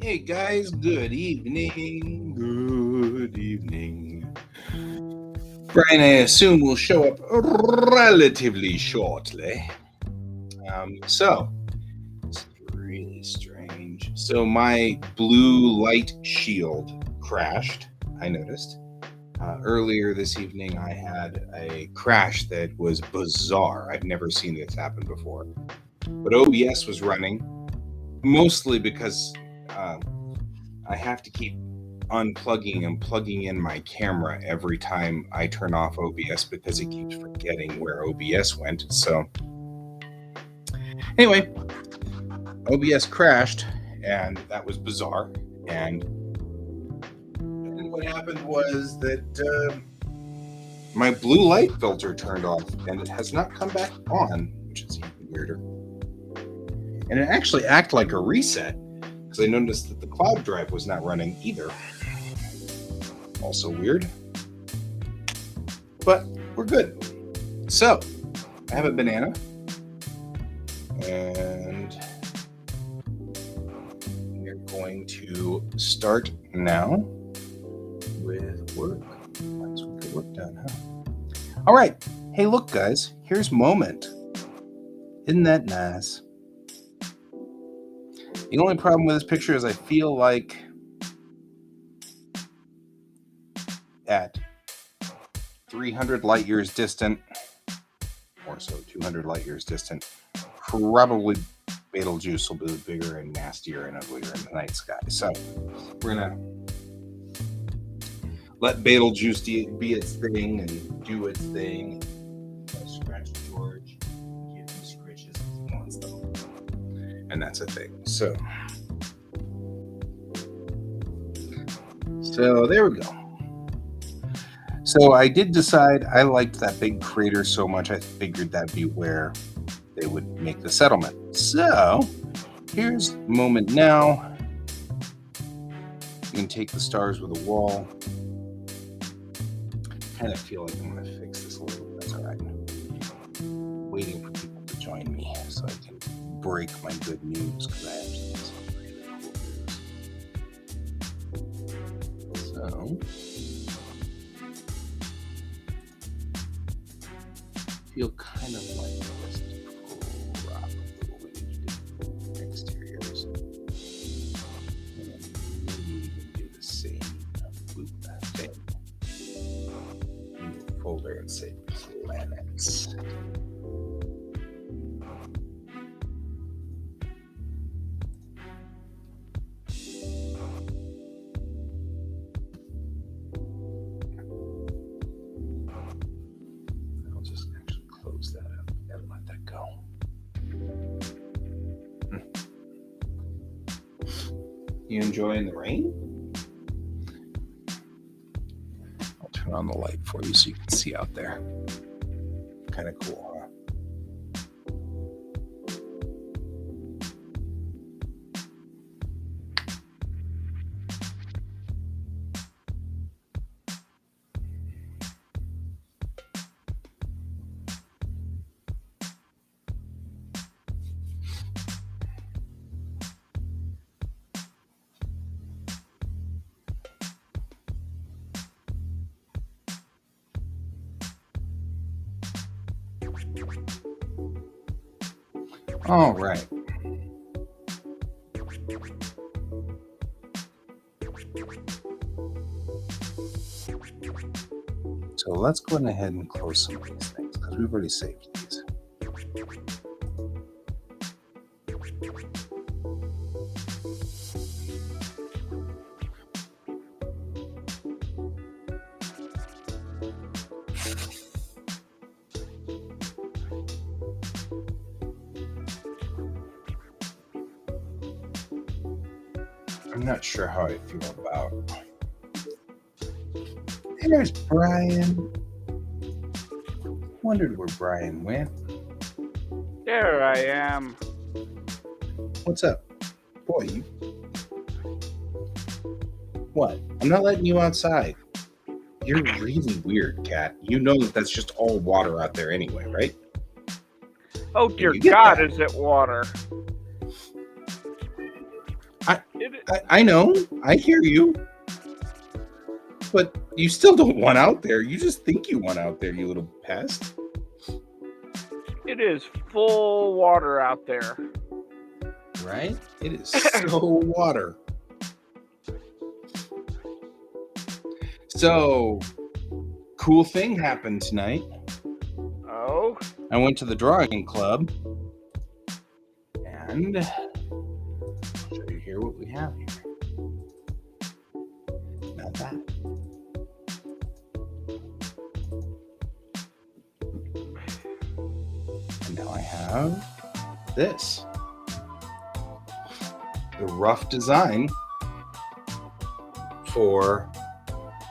Hey guys, good evening. Good evening. Brian, I assume will show up relatively shortly. So, it's really strange. So, my blue light shield crashed, I noticed. Earlier this evening, I had a crash that was bizarre. I've never seen this happen before. But OBS was running, mostly because I have to keep unplugging and plugging in my camera every time I turn off OBS because it keeps forgetting where OBS went. So, anyway, OBS crashed, and that was bizarre. And what happened was that my blue light filter turned off, and it has not come back on, which is even weirder. And it actually acted like a reset, because I noticed that the cloud drive was not running either. Also weird. But we're good. So, I have a banana. And we're going to start now with work. Let's get work done, huh? All right. Hey, look, guys. Here's Moment. Isn't that nice? The only problem with this picture is I feel like at 300 light years distant, or so 200 light years distant, probably Betelgeuse will be bigger and nastier and uglier in the night sky. So we're gonna let Betelgeuse be its thing and do its thing. Scratch George, give him scritches if he wants them, and that's a thing. So there we go. So I did decide I liked that big crater so much I figured that'd be where they would make the settlement. So here's Moment now. You can take the stars with a wall. Kind of feel like I'm going to fix this a little bit. That's all right. Waiting for people to join me so I can break my good news because I have some really cool news. So feel kind of like this crop a little bit into exteriors. And maybe even do the same thing. In the folder and say planets. You enjoying the rain? I'll turn on the light for you so you can see out there. Kind of cool, huh? All right. So let's go ahead and close some of these things because we've already saved these. I'm not sure how I feel about. There's Brian. Wondered where Brian went. There I am. What's up? Boy, you. What? I'm not letting you outside. You're really weird, Cat. You know that that's just all water out there anyway, right? Oh, dear God, is it water? I know. I hear you. But you still don't want out there. You just think you want out there, you little pest. It is full water out there. Right? It is so water. So, cool thing happened tonight. Oh? I went to the drawing club. And I'll show you here what we have here. Not that. And now I have this. The rough design for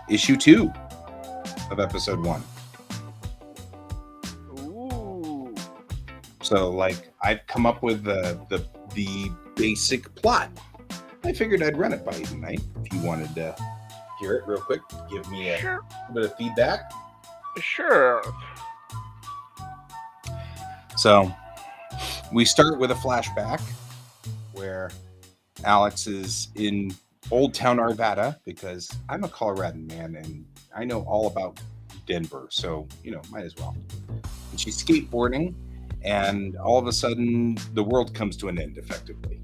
issue 2 of episode 1. Ooh. So, like, I've come up with the basic plot. I figured I'd run it by you tonight. If you wanted to hear it real quick, give me a bit of feedback. Sure. So, we start with a flashback where Alex is in Old Town Arvada, because I'm a Coloradan man and I know all about Denver, so, might as well. And she's skateboarding, and all of a sudden, the world comes to an end, effectively.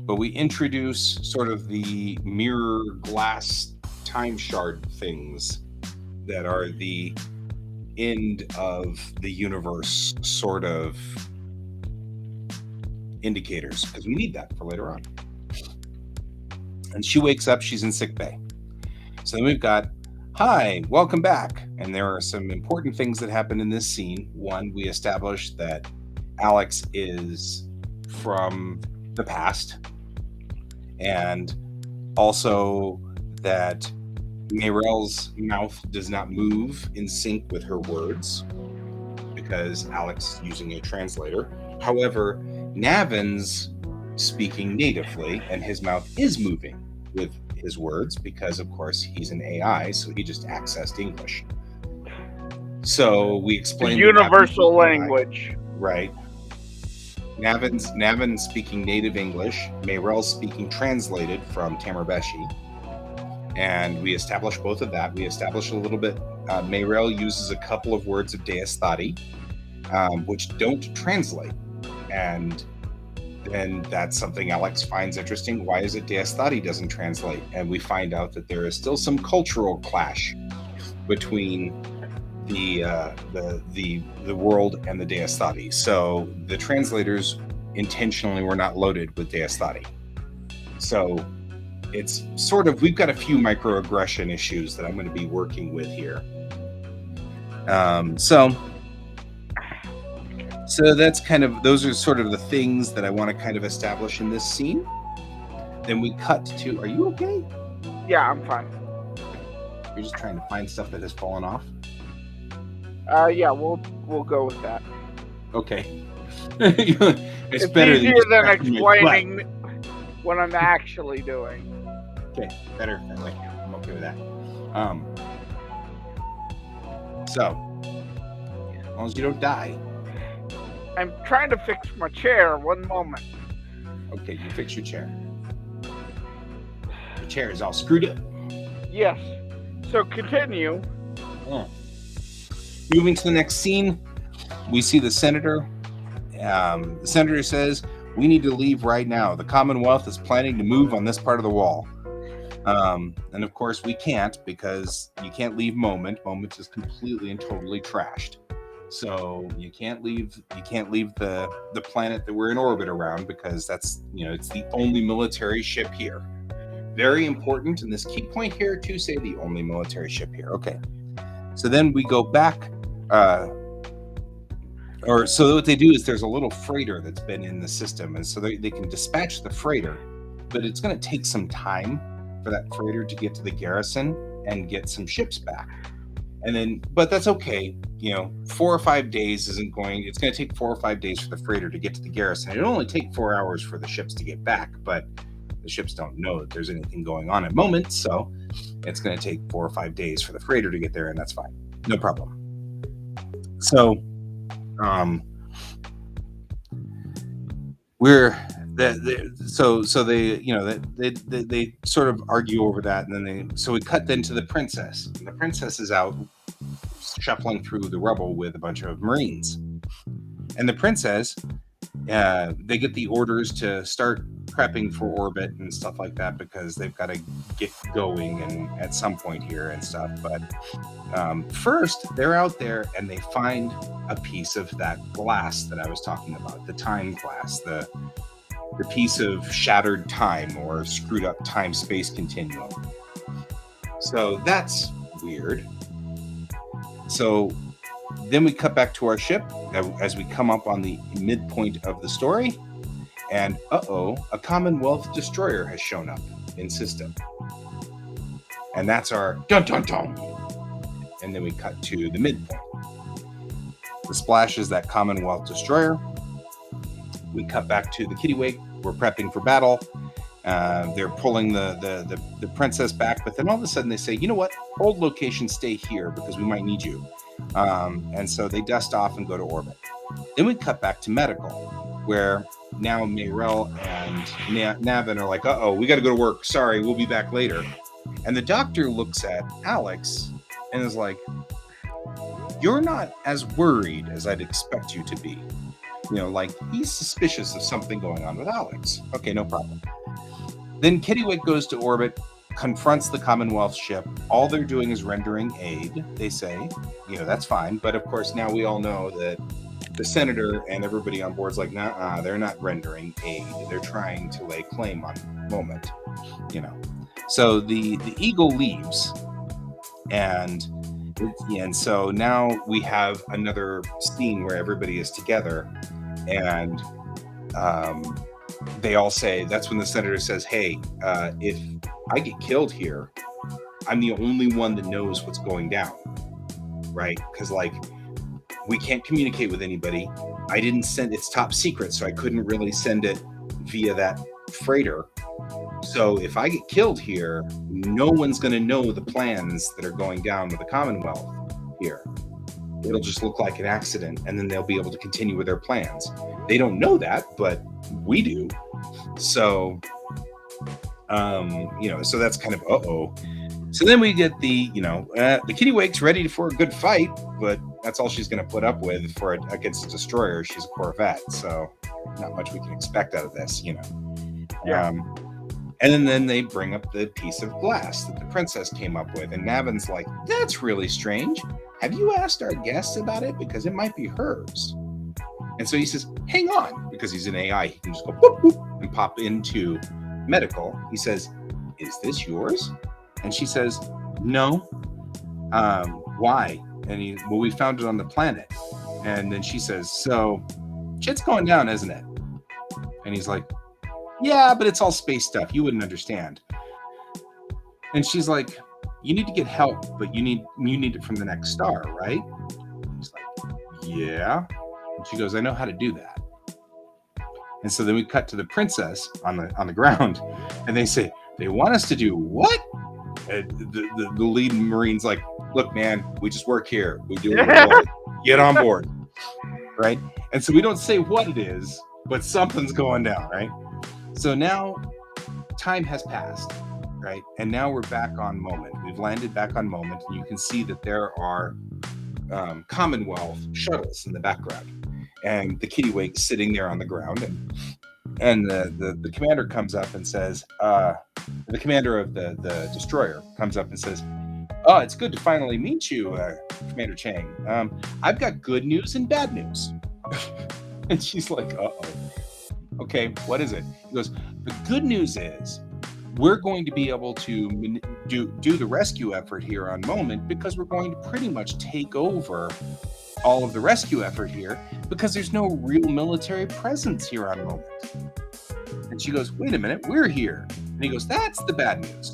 But we introduce sort of the mirror glass time shard things that are the end of the universe sort of indicators, because we need that for later on. And she wakes up, she's in sick bay. So then we've got, hi, welcome back. And there are some important things that happen in this scene. One, we established that Alex is from the past, and also that Mayrell's mouth does not move in sync with her words because Alex is using a translator. However, Navin's speaking natively, and his mouth is moving with his words because, of course, he's an AI, so he just accessed English. So we explained the universal language, right? Navin's speaking native English. Mayrell's speaking translated from Tamarbeshi, and we established both of that. We established a little bit. Mayrell uses a couple of words of Deistati, which don't translate, and then that's something Alex finds interesting. Why is it Deistati doesn't translate? And we find out that there is still some cultural clash between the world and the Deistati. So the translators intentionally were not loaded with Deistati. So it's sort of, we've got a few microaggression issues that I'm going to be working with here. So that's kind of, those are sort of the things that I want to kind of establish in this scene. Then we cut to, are you okay? Yeah, I'm fine. You're just trying to find stuff that has fallen off? Yeah, we'll go with that. Okay. it's better easier than explaining what what I'm actually doing. Okay, better that way. I'm okay with that. So, as long as you don't die. I'm trying to fix my chair. One moment. Okay, you fix your chair. The chair is all screwed up. Yes. So continue. Oh. Moving to the next scene, we see the senator. The senator says, "We need to leave right now. The Commonwealth is planning to move on this part of the wall." And of course, we can't, because you can't leave Moment. Moment is completely and totally trashed. So you can't leave the planet that we're in orbit around, because that's, it's the only military ship here. Very important, and this key point here to say the only military ship here. Okay. So then we go back, so what they do is there's a little freighter that's been in the system, and so they can dispatch the freighter, but it's going to take some time for that freighter to get to the garrison and get some ships back. And then, but that's okay. 4 or 5 days it's going to take 4 or 5 days for the freighter to get to the garrison. It'll only take 4 hours for the ships to get back, but the ships don't know that there's anything going on at Moment, so it's going to take 4 or 5 days for the freighter to get there, and that's fine. No problem. So, So they they sort of argue over that, and then we cut then to the princess. And the princess is out shuffling through the rubble with a bunch of Marines, and the princess they get the orders to start prepping for orbit and stuff like that because they've got to get going and at some point here and stuff. But first, they're out there and they find a piece of that glass that I was talking about, the time glass, the piece of shattered time or screwed up time-space continuum. So that's weird. So then we cut back to our ship as we come up on the midpoint of the story, and a Commonwealth destroyer has shown up in system. And that's our dun-dun-dun. And then we cut to the midpoint. The splash is that Commonwealth destroyer. We cut back to the Kittiwake. We're prepping for battle. They're pulling the princess back, but then all of a sudden they say, you know what? Hold location, stay here because we might need you. And so they dust off and go to orbit. Then we cut back to medical, where now Mayrel and Navin are like, we got to go to work. Sorry, we'll be back later. And the doctor looks at Alex and is like, you're not as worried as I'd expect you to be. Like he's suspicious of something going on with Alex. Okay, no problem. Then Kittiwake goes to orbit, confronts the Commonwealth ship. All they're doing is rendering aid, they say. That's fine. But of course, now we all know that the senator and everybody on board is like, nah, they're not rendering aid. They're trying to lay claim on moment, So the Eagle leaves, and so now we have another scene where everybody is together, and they all say, that's when the senator says, hey, if I get killed here, I'm the only one that knows what's going down, right? Because we can't communicate with anybody. I didn't send, it's top secret, so I couldn't really send it via that freighter. So if I get killed here, no one's going to know the plans that are going down with the Commonwealth here. It'll just look like an accident, and then they'll be able to continue with their plans. They don't know that, but we do. So, so that's kind of So then we get the Kittiwake's ready for a good fight, but that's all she's going to put up with against a destroyer. She's a Corvette, so not much we can expect out of this, Yeah. And then they bring up the piece of glass that the princess came up with, and Navin's like, that's really strange. Have you asked our guests about it? Because it might be hers. And so he says, hang on, because he's an AI. He can just go boop, boop, and pop into medical. He says, is this yours? And she says, no. Why? And we found it on the planet. And then she says, so shit's going down, isn't it? And he's like, yeah, but it's all space stuff. You wouldn't understand. And she's like, you need to get help, but you need it from the next star, right? And he's like, yeah. And she goes, I know how to do that. And so then we cut to the princess on the ground, and they say, they want us to do what? And the lead Marine's like, look, man, we just work here. We do what we want. Get on board, right? And so we don't say what it is, but something's going down, right? So now time has passed, right? And now we're back on moment. We've landed back on moment, and you can see that there are Commonwealth shuttles in the background, and the Kittiwake sitting there on the ground, and the commander comes up and says, the commander of the destroyer comes up and says, oh, it's good to finally meet you, Commander Chang. I've got good news and bad news. And she's like, uh-oh. Okay, what is it? He goes, the good news is we're going to be able to do the rescue effort here on Moment, because we're going to pretty much take over all of the rescue effort here because there's no real military presence here on Moment. And she goes, wait a minute, we're here. And he goes, that's the bad news.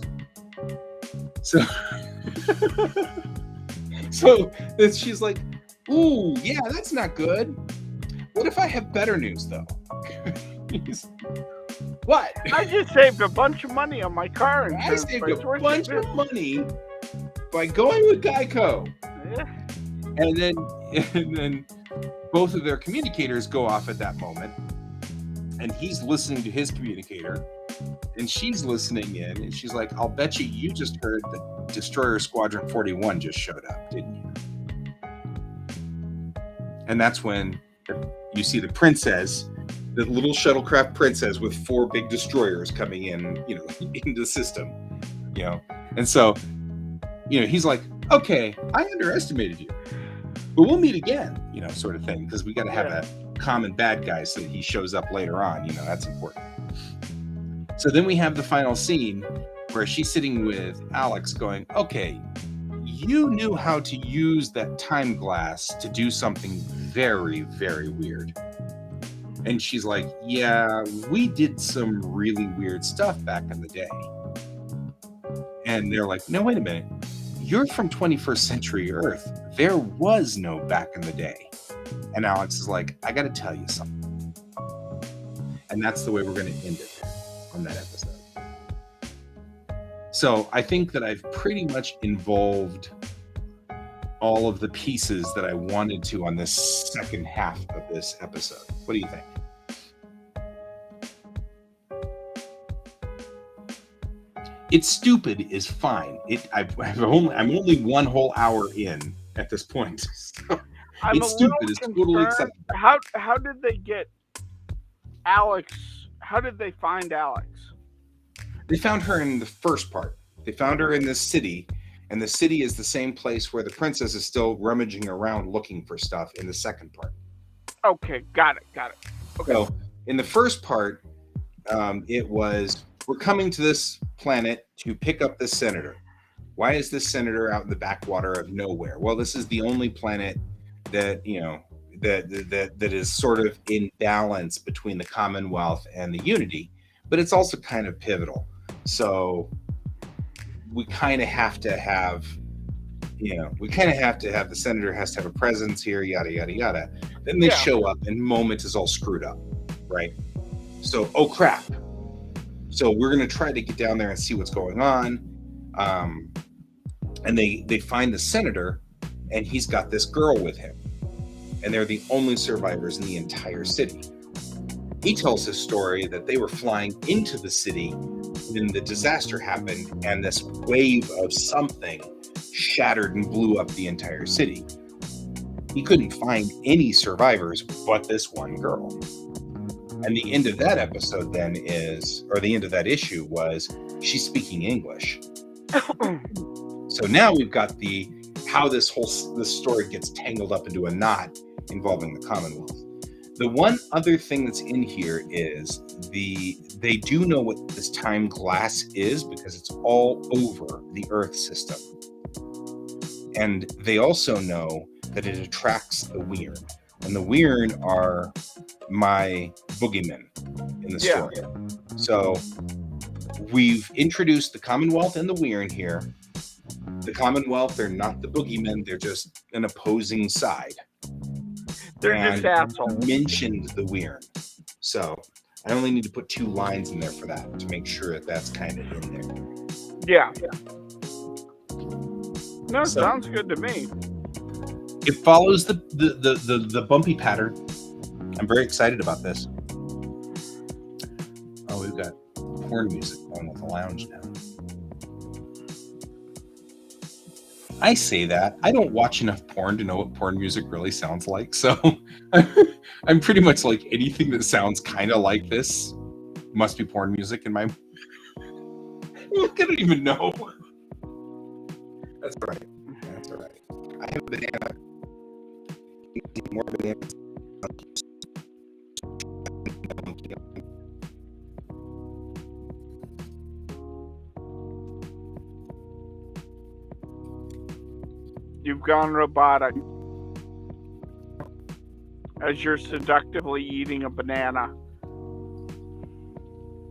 So she's like, ooh, yeah, that's not good. What if I have better news, though? What? I just saved a bunch of money on my car insurance. I saved a bunch of money by going with Geico. Yeah. And then both of their communicators go off at that moment. and he's listening to his communicator, and she's listening in, and she's like, I'll bet you just heard that Destroyer Squadron 41 just showed up, didn't you? And that's when you see the princess, the little shuttlecraft princess with 4 big destroyers coming in, into the system, And so, he's like, okay, I underestimated you, but we'll meet again, sort of thing, because we got to have a common bad guy so that he shows up later on, that's important. So then we have the final scene where she's sitting with Alex going, okay, you knew how to use that time glass to do something very, very weird. And she's like, yeah, we did some really weird stuff back in the day. And they're like, no, wait a minute. You're from 21st century Earth. There was no back in the day. And Alex is like, I got to tell you something. And that's the way we're going to end it on that episode. So I think that I've pretty much involved all of the pieces that I wanted to on this second half of this episode. What do you think? It's stupid is fine. I'm only one whole hour in at this point. So it's stupid. It's totally acceptable. How did they get Alex? How did they find Alex? They found her in the first part. They found her in this city, and the city is the same place where the princess is still rummaging around looking for stuff in the second part. Okay, got it. Okay. So in the first part, it was, we're coming to this planet to pick up this senator. Why is this senator out in the backwater of nowhere? Well, this is the only planet that, that is sort of in balance between the Commonwealth and the Unity, but it's also kind of pivotal. So we kind of have to have, the senator has to have a presence here, yada, yada, yada. Then they show up and Moment is all screwed up, right? So, oh crap. So we're going to try to get down there and see what's going on. And they find the senator, and he's got this girl with him. And they're the only survivors in the entire city. He tells his story that they were flying into the city when the disaster happened, and this wave of something shattered and blew up the entire city. He couldn't find any survivors but this one girl. And the end of that episode then is, or the end of that issue was, she's speaking English. So now we've got how this story gets tangled up into a knot involving the Commonwealth. The one other thing that's in here is they do know what this time glass is because it's all over the Earth system. And they also know that it attracts the Weird. And the Weird are my boogeymen in the story. So we've introduced the Commonwealth and the Weird here. The Commonwealth, they're not the boogeymen, they're just an opposing side. They're just assholes. Mentioned the Weird. So I only need to put 2 lines in there for that to make sure that that's kind of in there. Yeah. No, sounds good to me. It follows the bumpy pattern. I'm very excited about this. Oh, we've got porn music going with the lounge now. I say that. I don't watch enough porn to know what porn music really sounds like. So I'm pretty much like, anything that sounds kind of like this must be porn music in my... I don't even know. That's all right. That's all right. I have a banana. More bananas. You've gone robotic as you're seductively eating a banana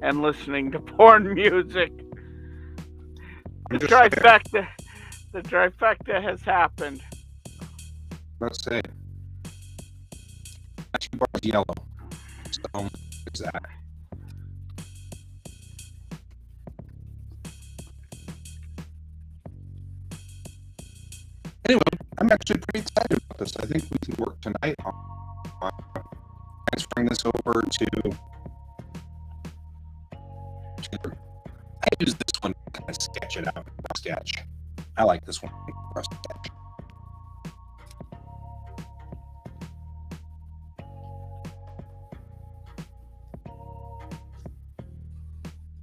and listening to porn music. The trifecta has happened. Let's say 2 bars yellow. So there's that. Anyway, I'm actually pretty excited about this. I think we can work tonight on transferring this over to here. I use this one to kind of sketch it out. Sketch. I like this one. Sketch.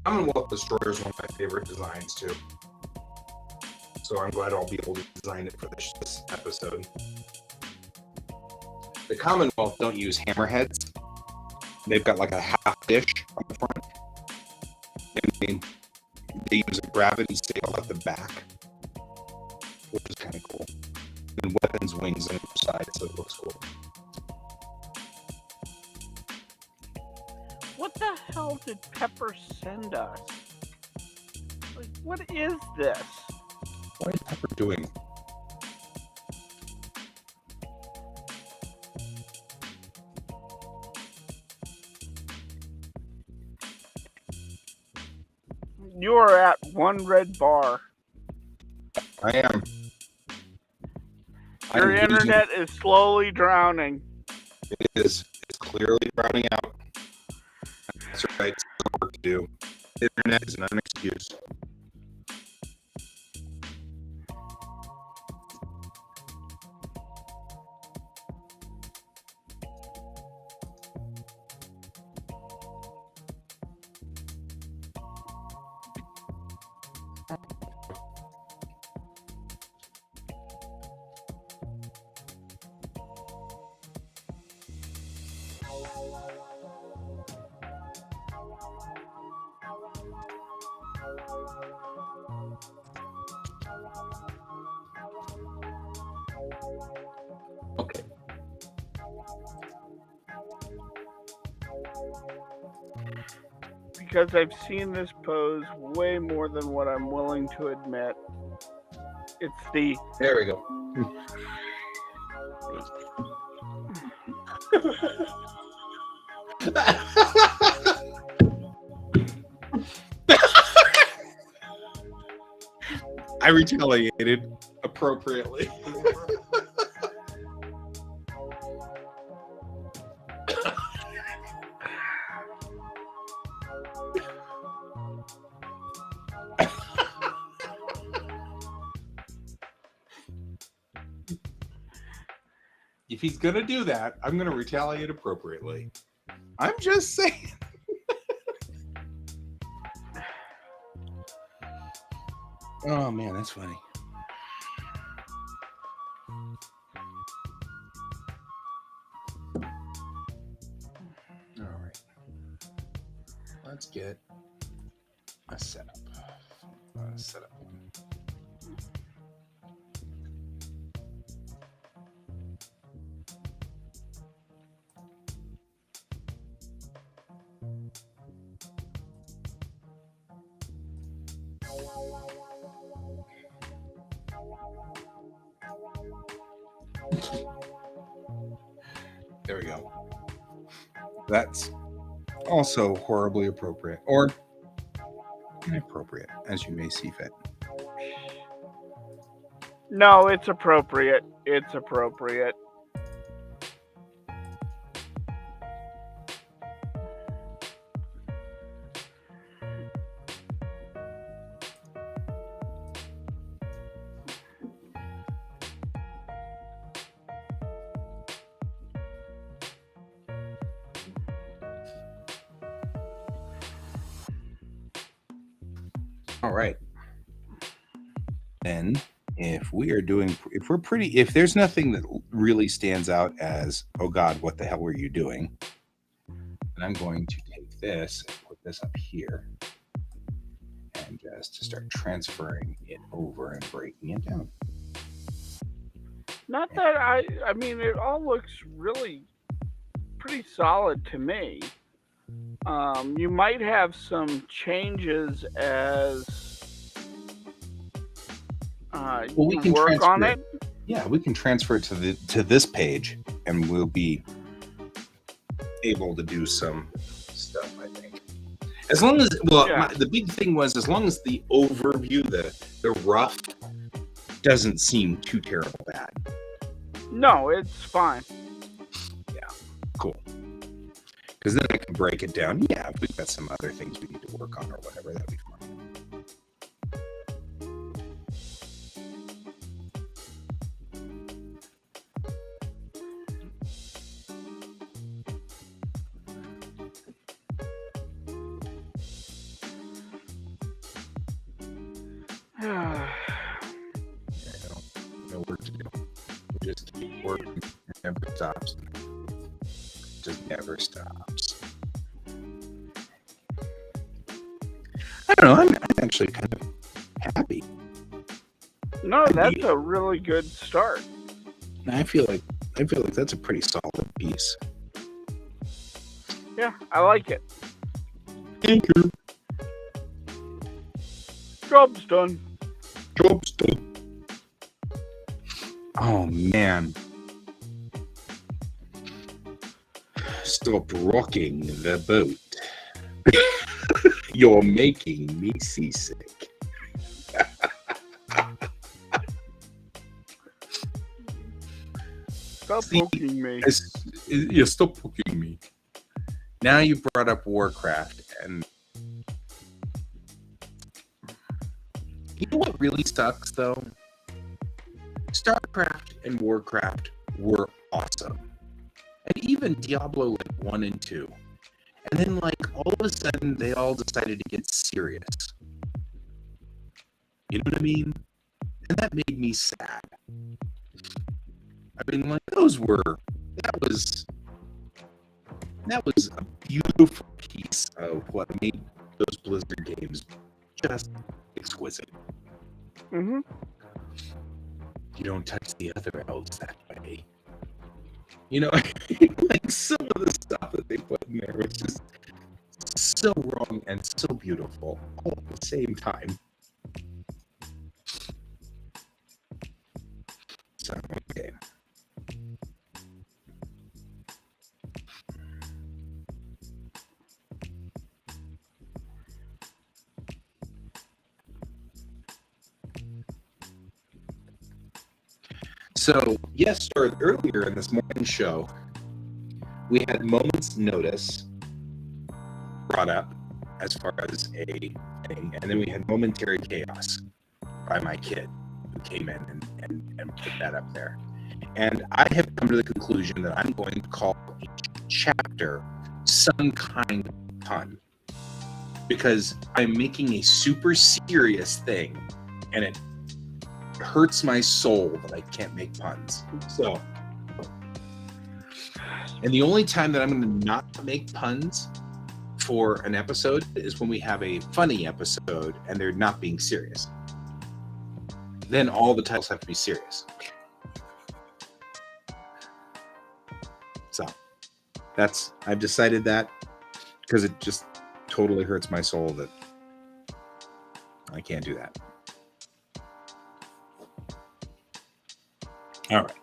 Commonwealth Destroyer is one of my favorite designs too. So I'm glad I'll be able to design it for this episode. The Commonwealth don't use hammerheads. They've got like a half dish on the front. And they use a gravity sail at the back, which is kind of cool. And weapons wings on each side, so it looks cool. What the hell did Pepper send us? Like, what is this? What is Pepper doing? You are at one red bar. I am. Your internet is slowly drowning. It is. It's clearly drowning out. That's right. It's work to do. Internet is not an excuse. Okay. Because I've seen this pose way more than what I'm willing to admit. It's the... There we go. I retaliated appropriately. If he's gonna do that, I'm gonna retaliate appropriately. I'm just saying. Oh man, that's funny. All right, let's get a setup. Setup. There we go. That's also horribly appropriate, or inappropriate, as you may see fit. No, it's appropriate. It's appropriate. All right. Then if there's nothing that really stands out as, oh God, what the hell were you doing? And I'm going to take this and put this up here and just start transferring it over and breaking it down. Not that I mean, it all looks really pretty solid to me. You might have some changes as we can work on it. Yeah, we can transfer it to this page, and we'll be able to do some stuff, I think. As long as the big thing was, as long as the overview, the rough, doesn't seem too terrible bad. No, it's fine. Yeah, cool. Because then I can break it down. Yeah, if we've got some other things we need to work on or whatever, that'd be fun. Yeah. No work to do. We just keep working. It never stops. It just never stops. I don't know. I'm actually kind of happy. No, that's a really good start. I feel like that's a pretty solid piece. Yeah, I like it. Thank you. Job's done. Job's done. Oh man. Stop rocking the boat. You're making me seasick. Stop poking me. You stop poking me. Now you brought up Warcraft, and you know what really sucks though? StarCraft and Warcraft were awesome. And even Diablo like 1 and 2. And then like all of a sudden they all decided to get serious. You know what I mean? And that made me sad. I mean, like that was a beautiful piece of what made those Blizzard games just exquisite. Mm-hmm. You don't touch the other elves that way. You know, like some of the stuff that they put in there was just so wrong and so beautiful all at the same time. So, okay. So, yes, or earlier in this morning show, we had Moment's Notice brought up as far as a thing, and then we had Momentary Chaos by my kid who came in and put that up there. And I have come to the conclusion that I'm going to call each chapter some kind of pun, because I'm making a super serious thing, and it hurts my soul that I can't make puns. So, and the only time that I'm going to not make puns for an episode is when we have a funny episode and they're not being serious. Then all the titles have to be serious. So, I've decided that because it just totally hurts my soul that I can't do that. All right.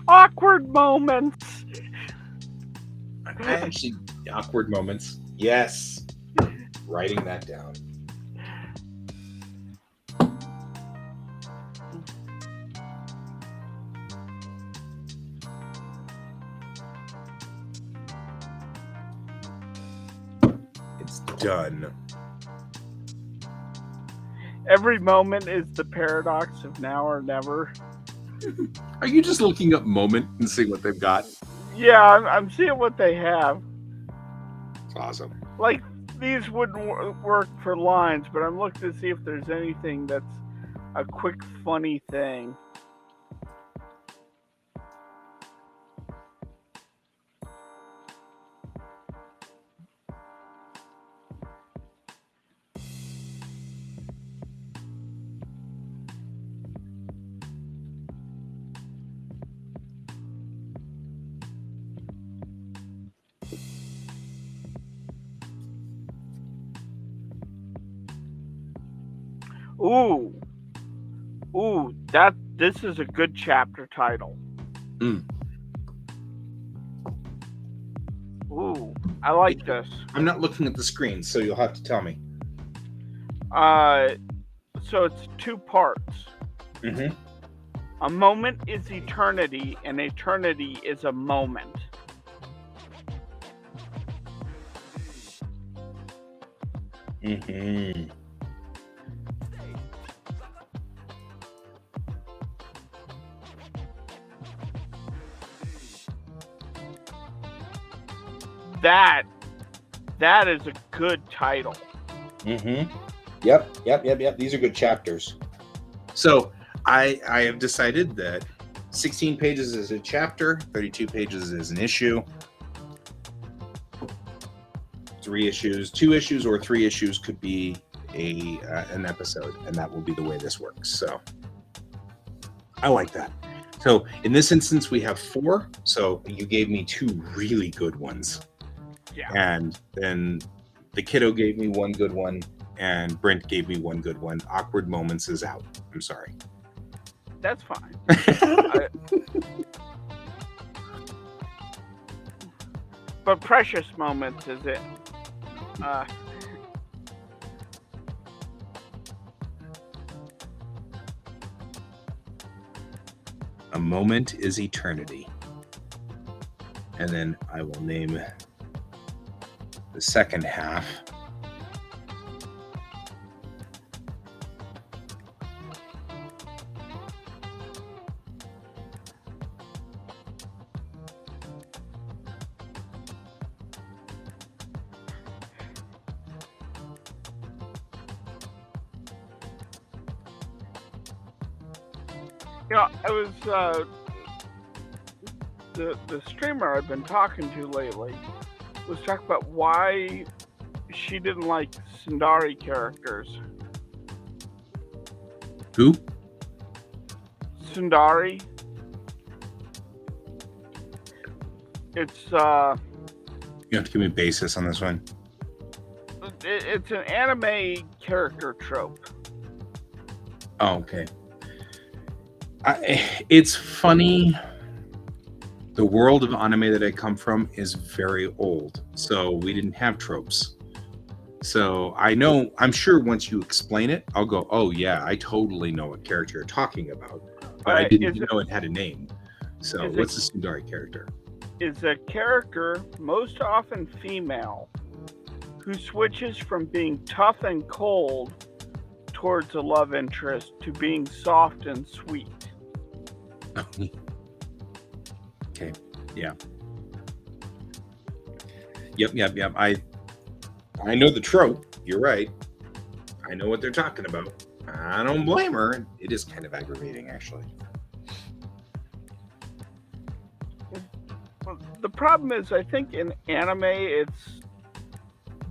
Awkward moments. Awkward moments. Yes. Writing that down. It's done. Every moment is the paradox of now or never. Are you just looking up Moment and seeing what they've got? Yeah, I'm seeing what they have. It's awesome. Like, these wouldn't work for lines, but I'm looking to see if there's anything that's a quick, funny thing. Ooh, this is a good chapter title. Mm. Ooh. I like this. I'm not looking at the screen, so you'll have to tell me. So it's 2 parts. Mm-hmm. A moment is eternity, and eternity is a moment. Mm-hmm. That is a good title. Mm-hmm. Yep. These are good chapters. So I have decided that 16 pages is a chapter, 32 pages is an issue. 3 issues, 2 issues, or 3 issues could be an episode, and that will be the way this works. So I like that. So in this instance, we have 4. So you gave me 2 really good ones. Yeah. And then the kiddo gave me 1 good one, and Brent gave me 1 good one. Awkward Moments is out. I'm sorry. That's fine. But Precious Moments is it. A moment is eternity. And then I will name the second half. You know, I was the streamer I've been talking to lately was talking about why she didn't like Sundari characters. Who? Sundari. It's You have to give me a basis on this one. it's an anime character trope. Oh, okay. It's funny. The world of anime that I come from is very old, so we didn't have tropes. So I'm sure once you explain it, I'll go, oh yeah, I totally know what character you're talking about. But I didn't know it had a name. So what's the Sundari character? Is a character, most often female, who switches from being tough and cold towards a love interest to being soft and sweet. Okay. Yeah. Yep. I know the trope. You're right. I know what they're talking about. I don't blame her. It is kind of aggravating, actually. The problem is, I think in anime it's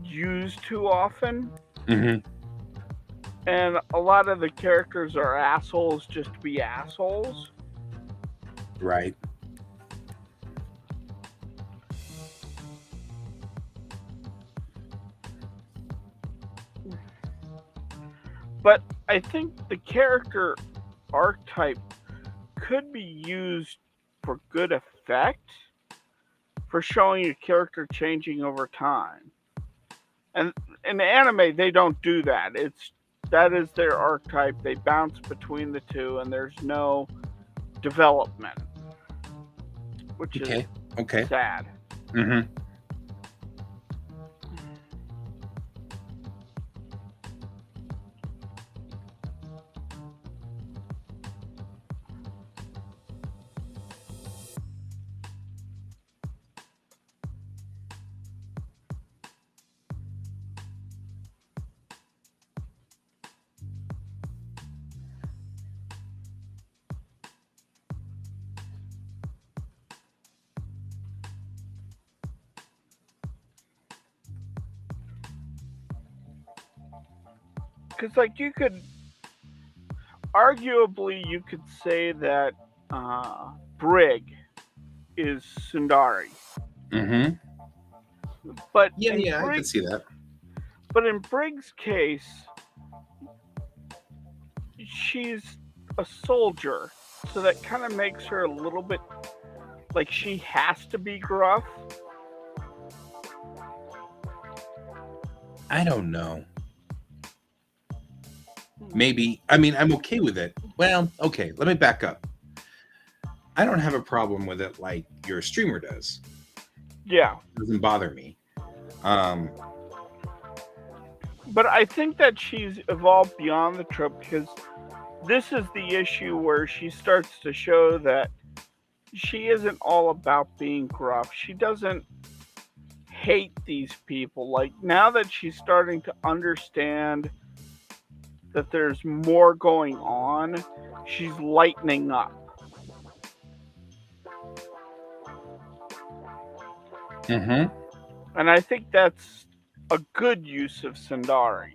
used too often. Mm-hmm. And a lot of the characters are assholes just to be assholes. Right. But I think the character archetype could be used for good effect, for showing a character changing over time. And in the anime, they don't do that. That is their archetype. They bounce between the two, and there's no development, which is sad. Mm-hmm. Because, like, arguably, you could say that Brig is Sundari. Mm-hmm. But yeah, I can see that. But in Brig's case, she's a soldier, so that kind of makes her a little bit like she has to be gruff. I don't know. Maybe. I mean, I'm okay with it. Well, okay, let me back up. I don't have a problem with it like your streamer does. Yeah. It doesn't bother me. But I think that she's evolved beyond the trope because this is the issue where she starts to show that she isn't all about being gruff. She doesn't hate these people. Like, now that she's starting to understand that there's more going on, she's lightening up. Mm-hmm. And I think that's a good use of Sundari.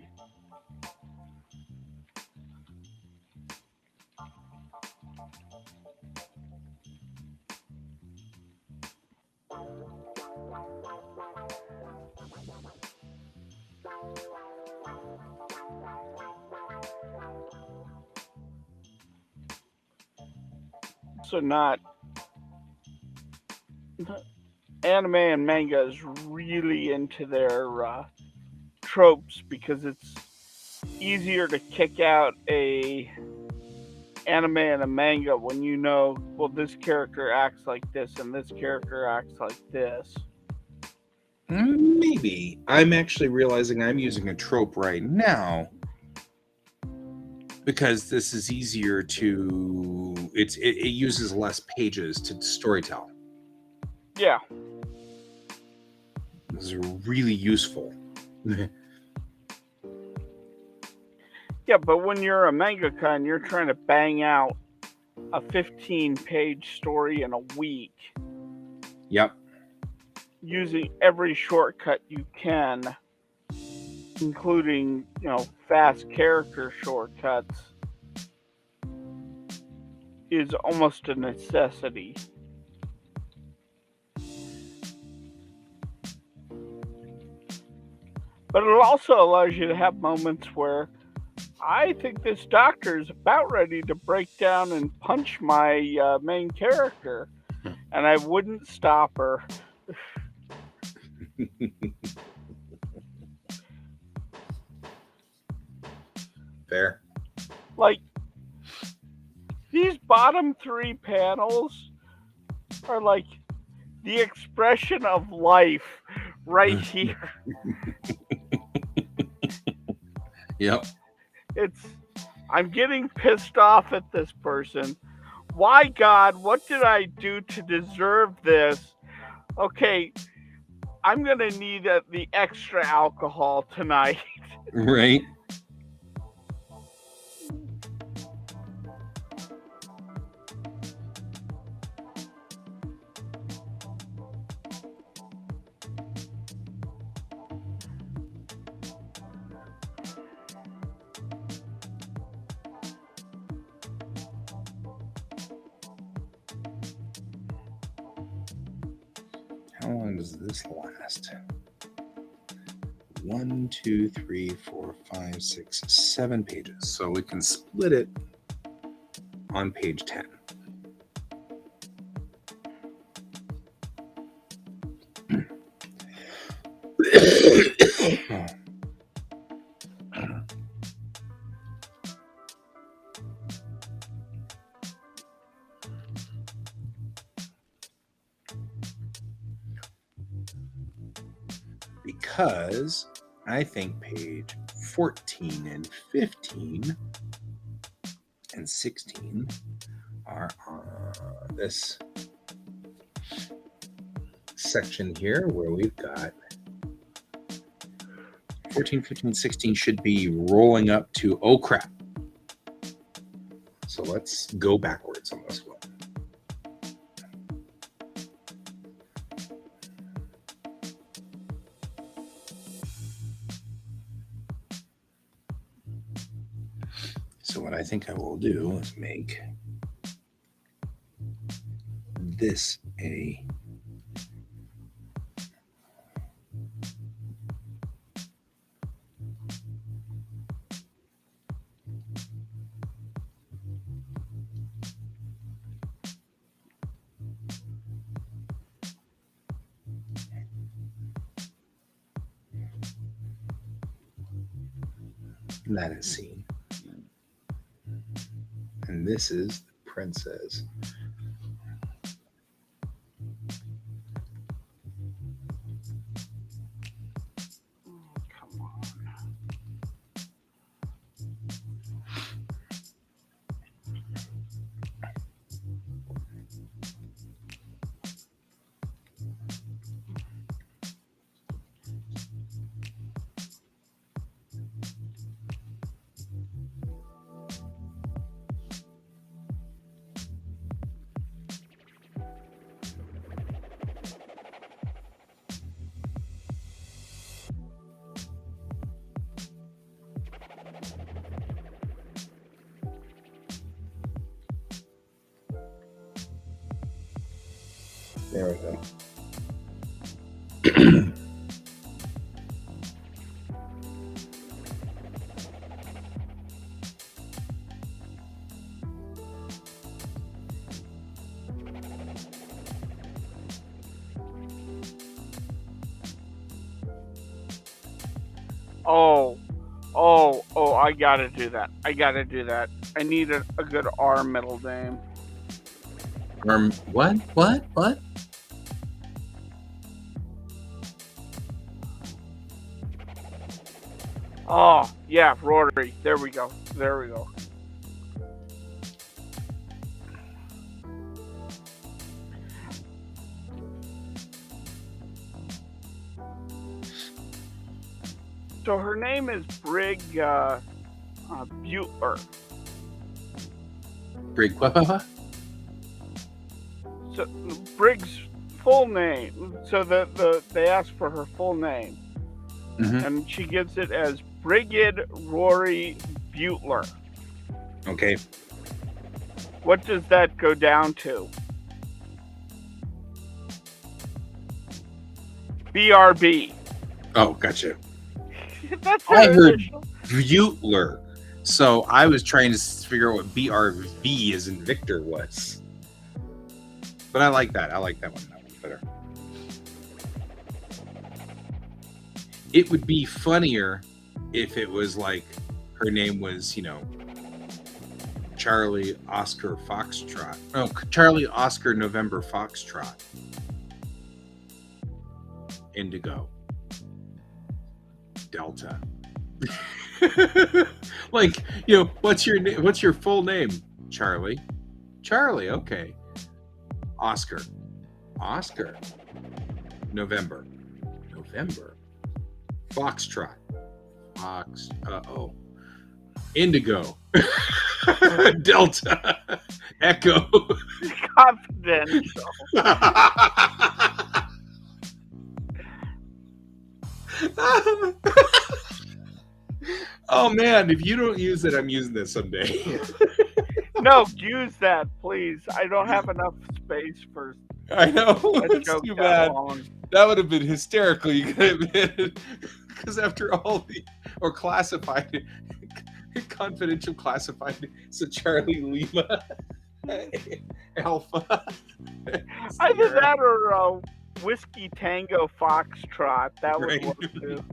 So not anime and manga is really into their tropes because it's easier to kick out a anime and a manga when you know, well, this character acts like this and this character acts like this. Maybe. I'm actually realizing I'm using a trope right now because this is easier to. It uses less pages to storytell. Yeah. This is really useful. Yeah, but when you're a mangaka and you're trying to bang out a 15-page story in a week, Yep. using every shortcut you can, including, fast character shortcuts, is almost a necessity. But it also allows you to have moments where I think this doctor is about ready to break down and punch my main character, and I wouldn't stop her. Fair. Like, these bottom 3 panels are like the expression of life right here. Yep. I'm getting pissed off at this person. Why, God, what did I do to deserve this? Okay, I'm going to need the extra alcohol tonight. Right. How long does this last? 1, 2, 3, 4, 5, 6, 7 pages. So we can split it on page 10. Because I think page 14 and 15 and 16 are on this section here where we've got 14, 15, 16 should be rolling up to oh crap. So let's go backwards on this one. So what I think I will do is make this a And that is scene. And this is the princess. Come on. There we go. Oh, I gotta do that. I need a good R middle name. What? Oh, yeah, Rory. There we go. So her name is Brig Butler. Brig Quapapa? So Brig's full name. So they ask for her full name, and she gives it as Brigid Rory Butler. Okay. What does that go down to? BRB. Oh, gotcha. That's I heard initial. Butler. So I was trying to figure out what BRV as in Victor was. But I like that. I like that one. That one's better. It would be funnier if it was like her name was, Charlie Oscar Foxtrot. No, Charlie Oscar November Foxtrot. Indigo. Delta. Like, what's your full name? Charlie. Okay. Oscar. November. Foxtrot. Indigo. Delta. Echo. Confidential. Oh man, if you don't use it, I'm using this someday. No, use that, please. I don't have enough space for I know. a It's joke too that bad. long. That would have been hysterical, you could admit. Because after all or classified, confidential classified, so Charlie Lima, Alpha. Either that or Whiskey Tango Foxtrot. That would Right. work too.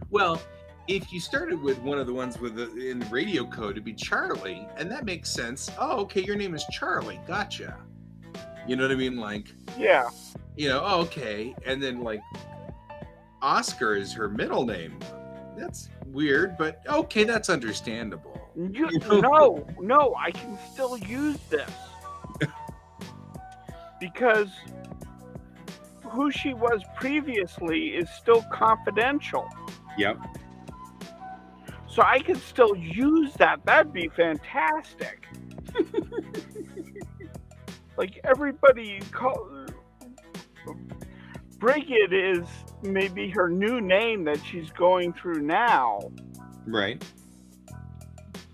Well, if you started with one of the ones in the radio code, it'd be Charlie, and that makes sense. Oh, okay, your name is Charlie. Gotcha. You know what I mean? Like, Yeah. oh, okay. And then like Oscar is her middle name. That's weird, but okay, that's understandable. No, I can still use this. Because who she was previously is still confidential. Yep. So I can still use that. That'd be fantastic. Like everybody Brigid is maybe her new name that she's going through now. Right.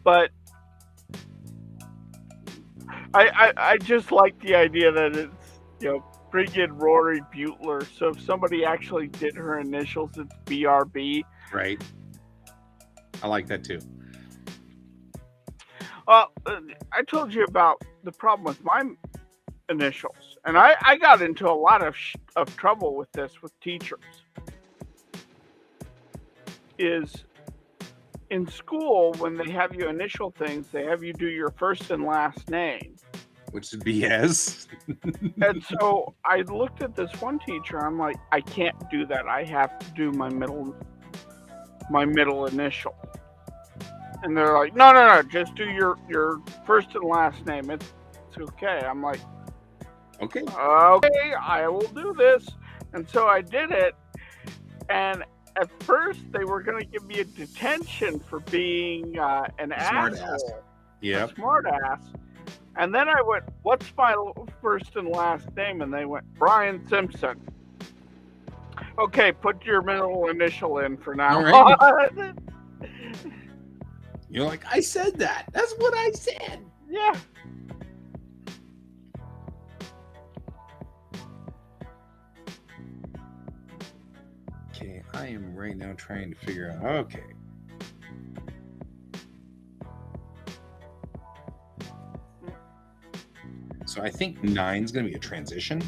But I just like the idea that it's Brigid Rory Butler. So if somebody actually did her initials, it's BRB. Right. I like that too. Well, I told you about the problem with my initials, and I got into a lot of trouble with this with teachers. Is in school, when they have you initial things, they have you do your first and last name. Which is BS. And so I looked at this one teacher. I'm like, I can't do that. I have to do my middle initial. And they're like, no, just do your first and last name. It's okay. I'm like, Okay. okay, I will do this. And so I did it. And at first, they were going to give me a detention for being an asshole, Yep. a smart ass. And then I went, what's my first and last name? And they went, Brian Simpson. Okay, put your middle initial in for now. All right. You're like, I said that. That's what I said. Yeah. Okay, I am right now trying to figure out. Okay. So I think 9's going to be a transition.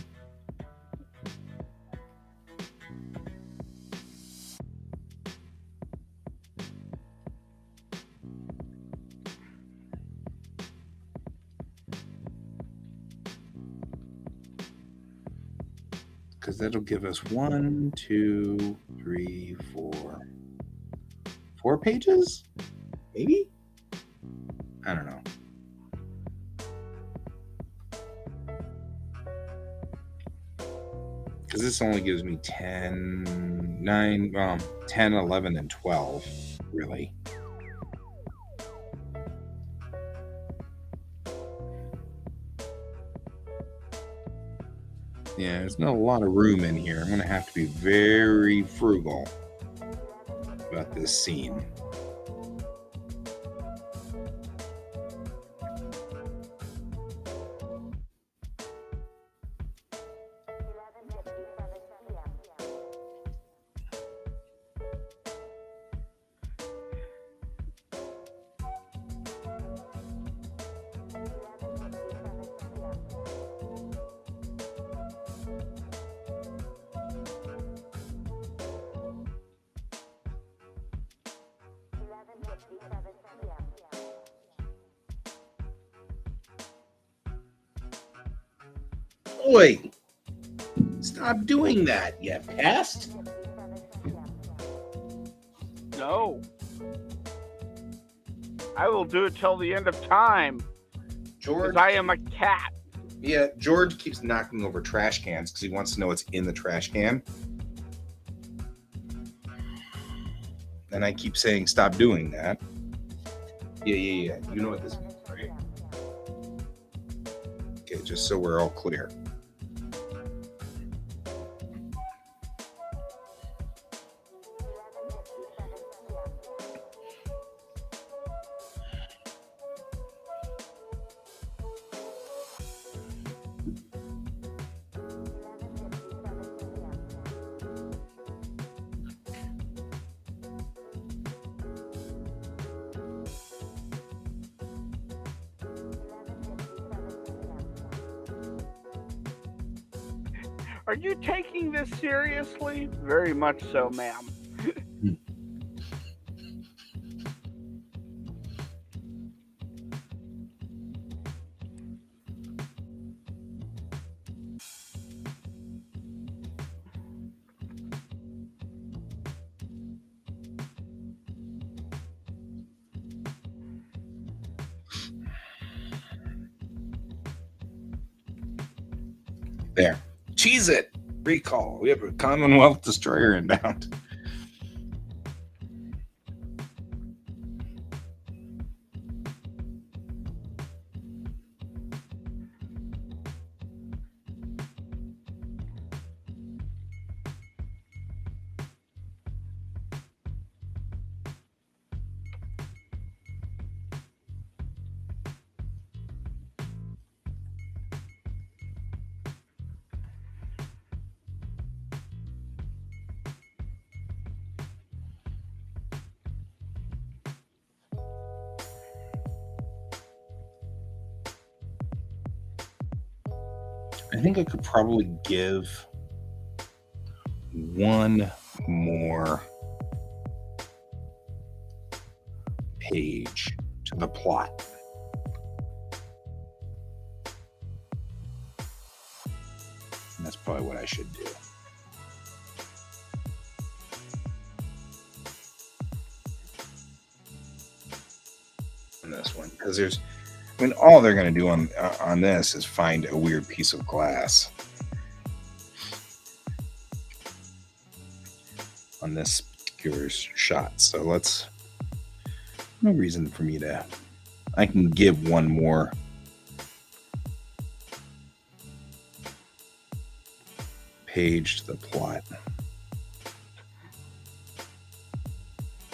Because that'll give us 1, 2, 3, 4. 4 pages? Maybe? I don't know. Because this only gives me 10, 9, 10, 11, and 12, really. Yeah, there's not a lot of room in here. I'm going to have to be very frugal about this scene. Boy, stop doing that, you pest. No. I will do it till the end of time. George, because I am a cat. Yeah, George keeps knocking over trash cans because he wants to know what's in the trash can. And I keep saying, stop doing that. Yeah. You know what this means, right? Okay, just so we're all clear. Are you taking this seriously? Very much so, ma'am. There. Cheese it. Recall. We have a Commonwealth destroyer inbound. I think I could probably give one more page to the plot. And that's probably what I should do. On this one, because there's, I mean, all they're going to do on this is find a weird piece of glass on this particular shot. So let's, no reason for me to, I can give one more page to the plot.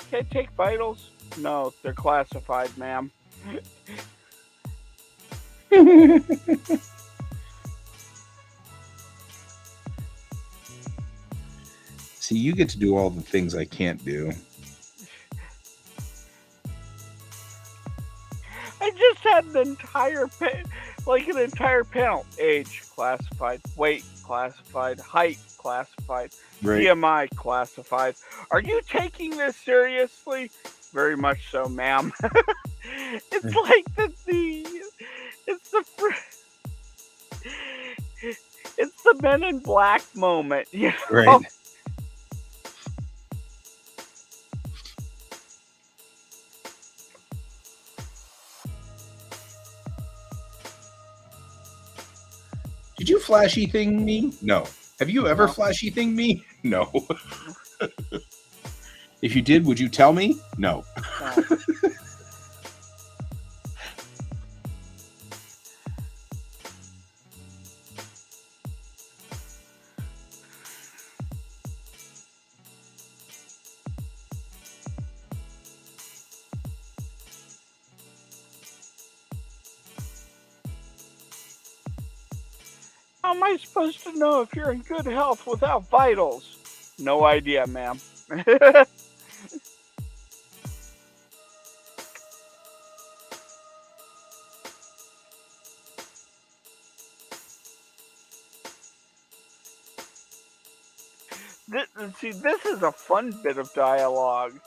Okay, take vitals. No, they're classified, ma'am. See, you get to do all the things I can't do. I just had an entire panel. Age classified, weight classified, height classified, Right. BMI classified. Are you taking this seriously? Very much so, ma'am. It's like it's the Men in Black moment, you know? Right. Did you flashy thing me? No. Have you ever flashy thing me? No. If you did, would you tell me? No. How am I supposed to know if you're in good health without vitals? No idea, ma'am. This is a fun bit of dialogue,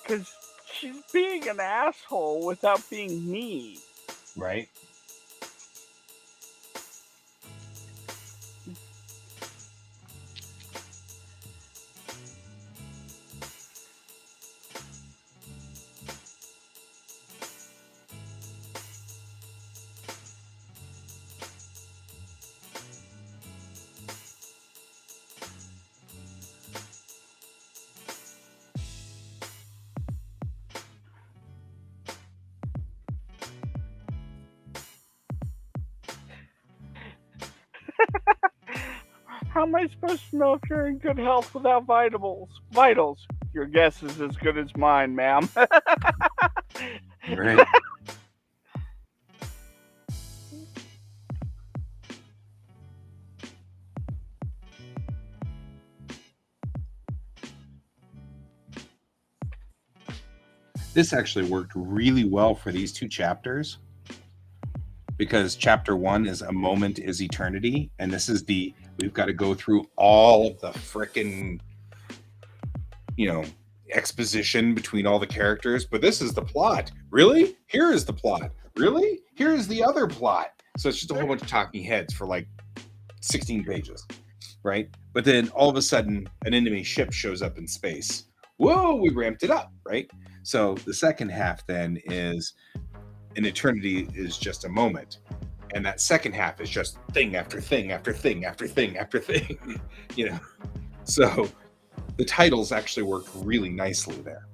because she's being an asshole without being mean. Right. How am I supposed to know if you're in good health without vitals? Your guess is as good as mine, ma'am. Right. This actually worked really well for these two chapters, because chapter 1 is a moment is eternity, and this is we've got to go through all of the frickin', exposition between all the characters, but this is the plot. Really? Here is the plot. Really? Here is the other plot. So it's just a whole bunch of talking heads for like 16 pages, right? But then all of a sudden, an enemy ship shows up in space. Whoa, we ramped it up, right? So the second half then is an eternity is just a moment. And that second half is just thing after thing after thing after thing after thing, So the titles actually worked really nicely there.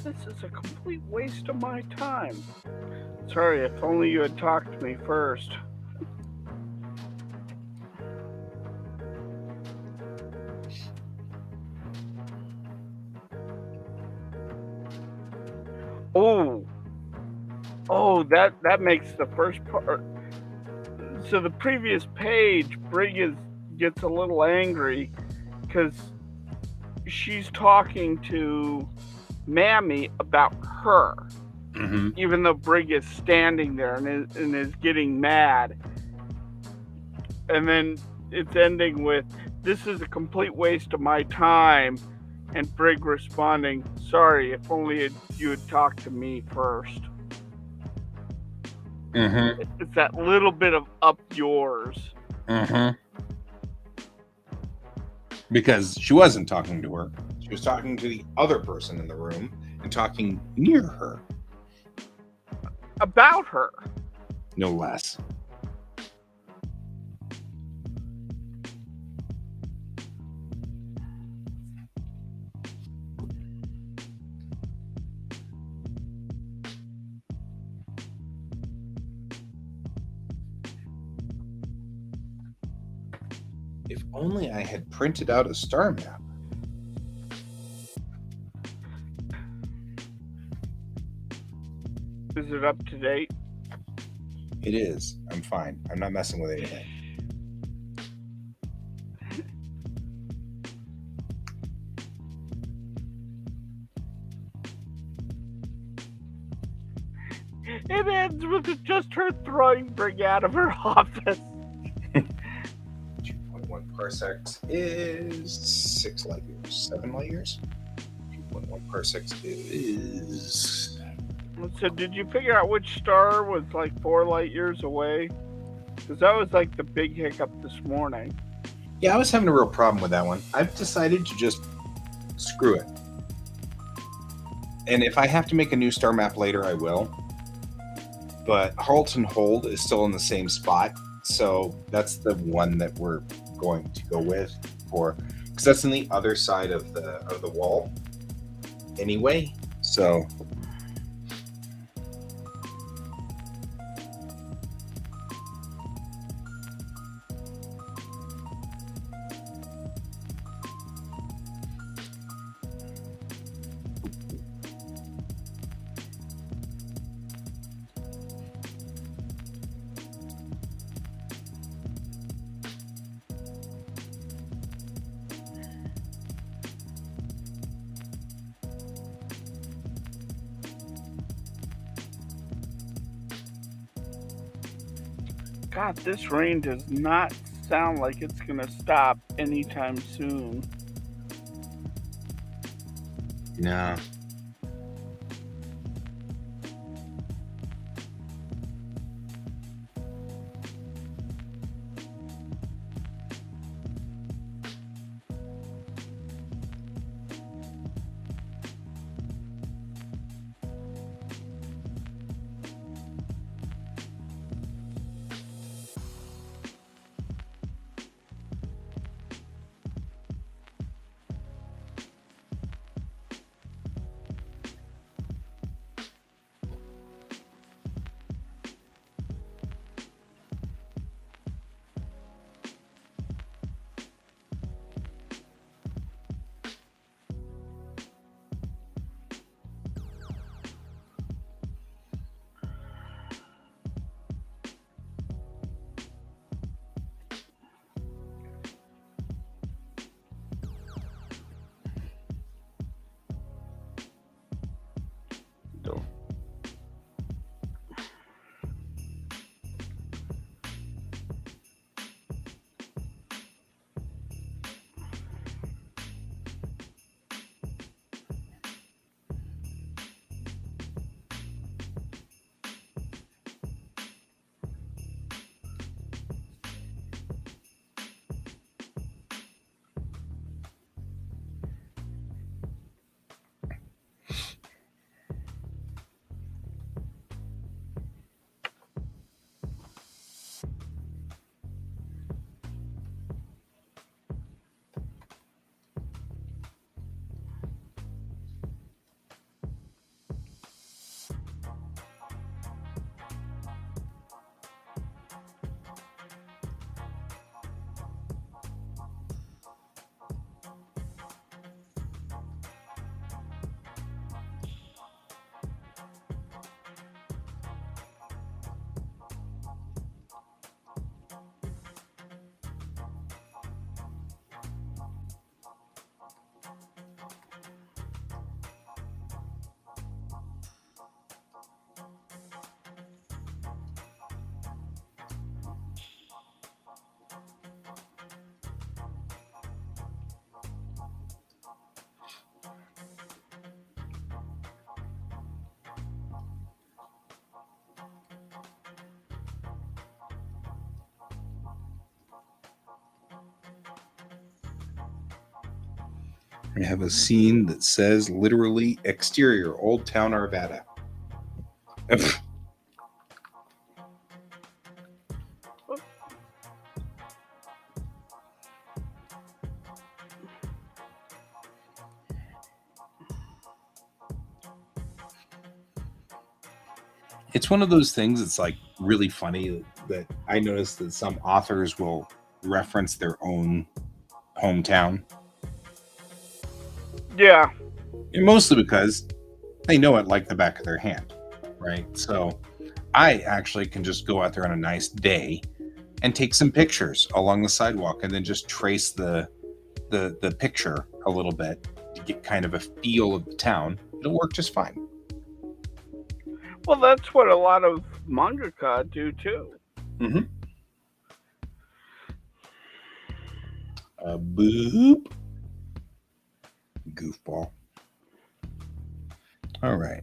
This is a complete waste of my time. Sorry, if only you had talked to me first. Oh, that makes the first part. So the previous page, Brig gets a little angry because she's talking to Mammy about her, even though Brig is standing there and is getting mad. And then it's ending with, "This is a complete waste of my time," and Brig responding, "Sorry, if only you had talked to me first." It's that little bit of up yours. Because she wasn't talking to her. She was talking to the other person in the room and talking near her. About her. No less. If only I had printed out a star map. Is it up to date? It is. I'm fine. I'm not messing with anything. It ends with just her throwing Brig out of her office. 2.1 parsecs is 6 light years. 7 light years? 2.1 parsecs is... So did you figure out which star was like 4 light years away? Because that was like the big hiccup this morning. Yeah, I was having a real problem with that one. I've decided to just screw it. And if I have to make a new star map later, I will. But Harleton Hold is still in the same spot, so that's the one that we're going to go with because that's on the other side of the wall anyway. So God, this rain does not sound like it's going to stop anytime soon. no. We have a scene that says literally exterior Old Town Arvada. It's one of those things that's like really funny that I noticed that some authors will reference their own hometown. Yeah. And mostly because they know it like the back of their hand, right? So I actually can just go out there on a nice day and take some pictures along the sidewalk and then just trace the picture a little bit to get kind of a feel of the town. It'll work just fine. Well, that's what a lot of mangaka do too. Mm-hmm. Boop. Goofball. All right.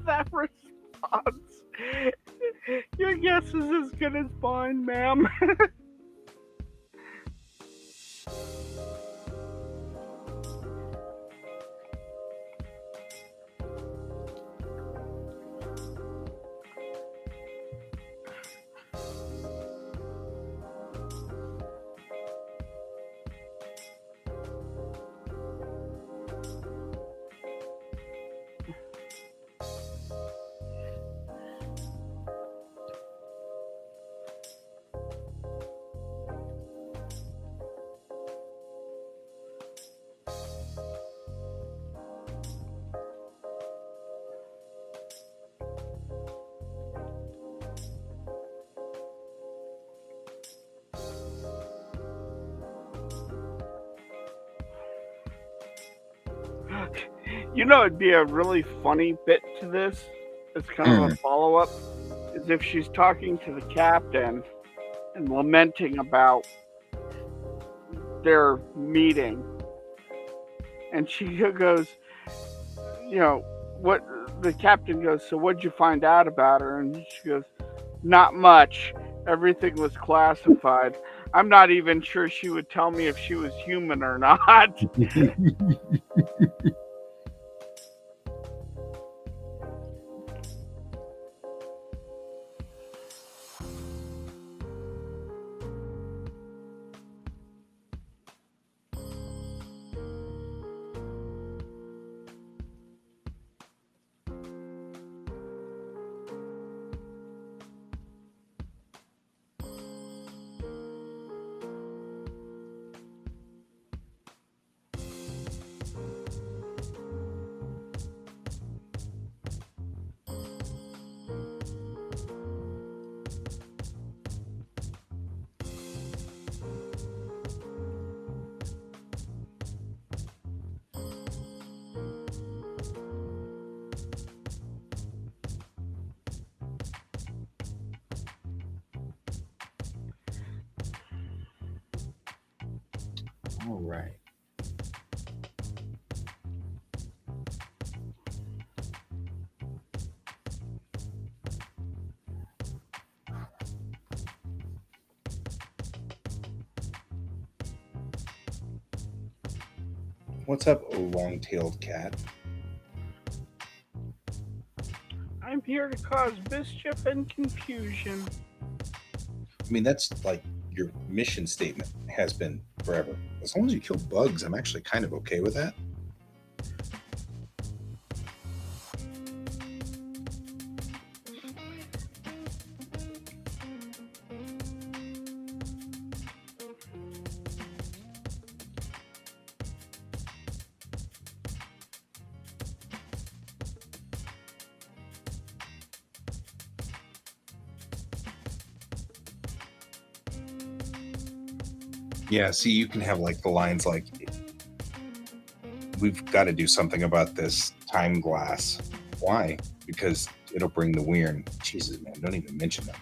That response. Your guess is as good as mine, ma'am. You know, it'd be a really funny bit to this. It's kind of a follow up. Is if she's talking to the captain and lamenting about their meeting, and she goes, you know, what the captain goes, so what'd you find out about her? And she goes, not much. Everything was classified. I'm not even sure she would tell me if she was human or not. All right. What's up, oh long-tailed cat? I'm here to cause mischief and confusion. I mean, that's like your mission statement has been forever. As long as you kill bugs, I'm actually kind of okay with that. Yeah, see, you can have like the lines like, we've got to do something about this time glass. Why? Because it'll bring the weird. Jesus, man, don't even mention them.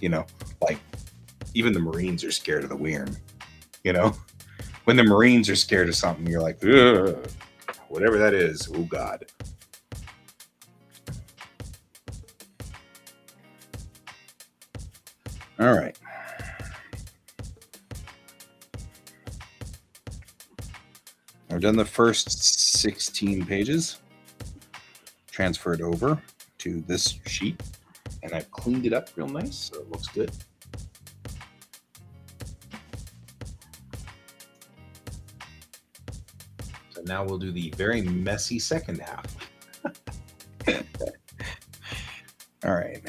You know, like even the Marines are scared of the weird. You know, when the Marines are scared of something, you're like, ugh, whatever that is. Oh God. All right. I've done the first 16 pages, transferred over to this sheet, and I've cleaned it up real nice, so it looks good. So now we'll do the very messy second half. All right.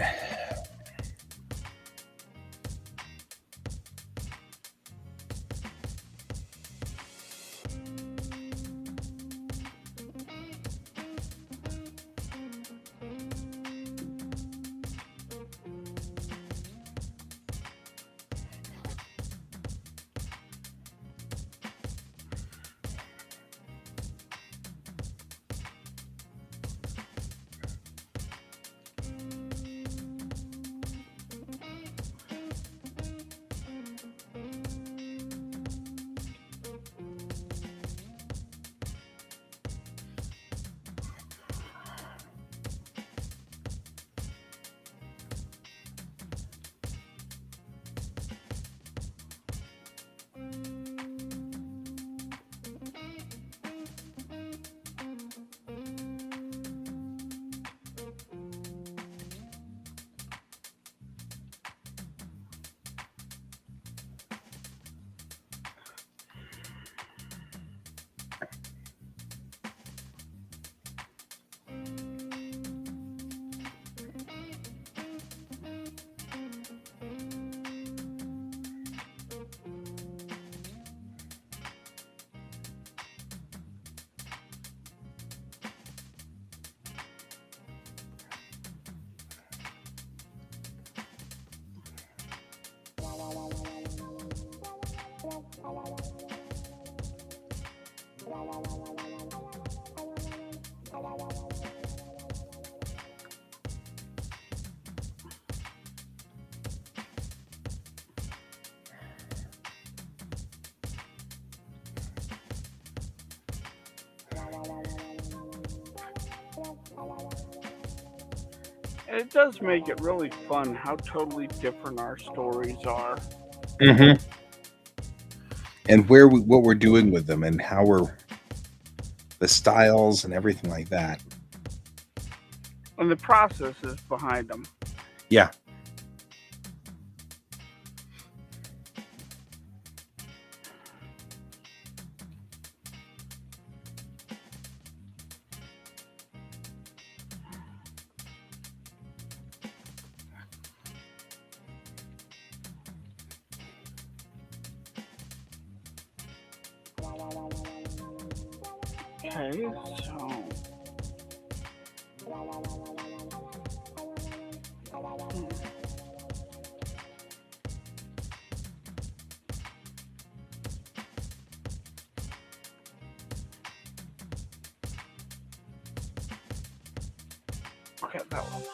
And it does make it really fun how totally different our stories are. Mm-hmm. And what we're doing with them, and how we're the styles and everything like that. And the process is behind them. Yeah. Okay, so okay, that works.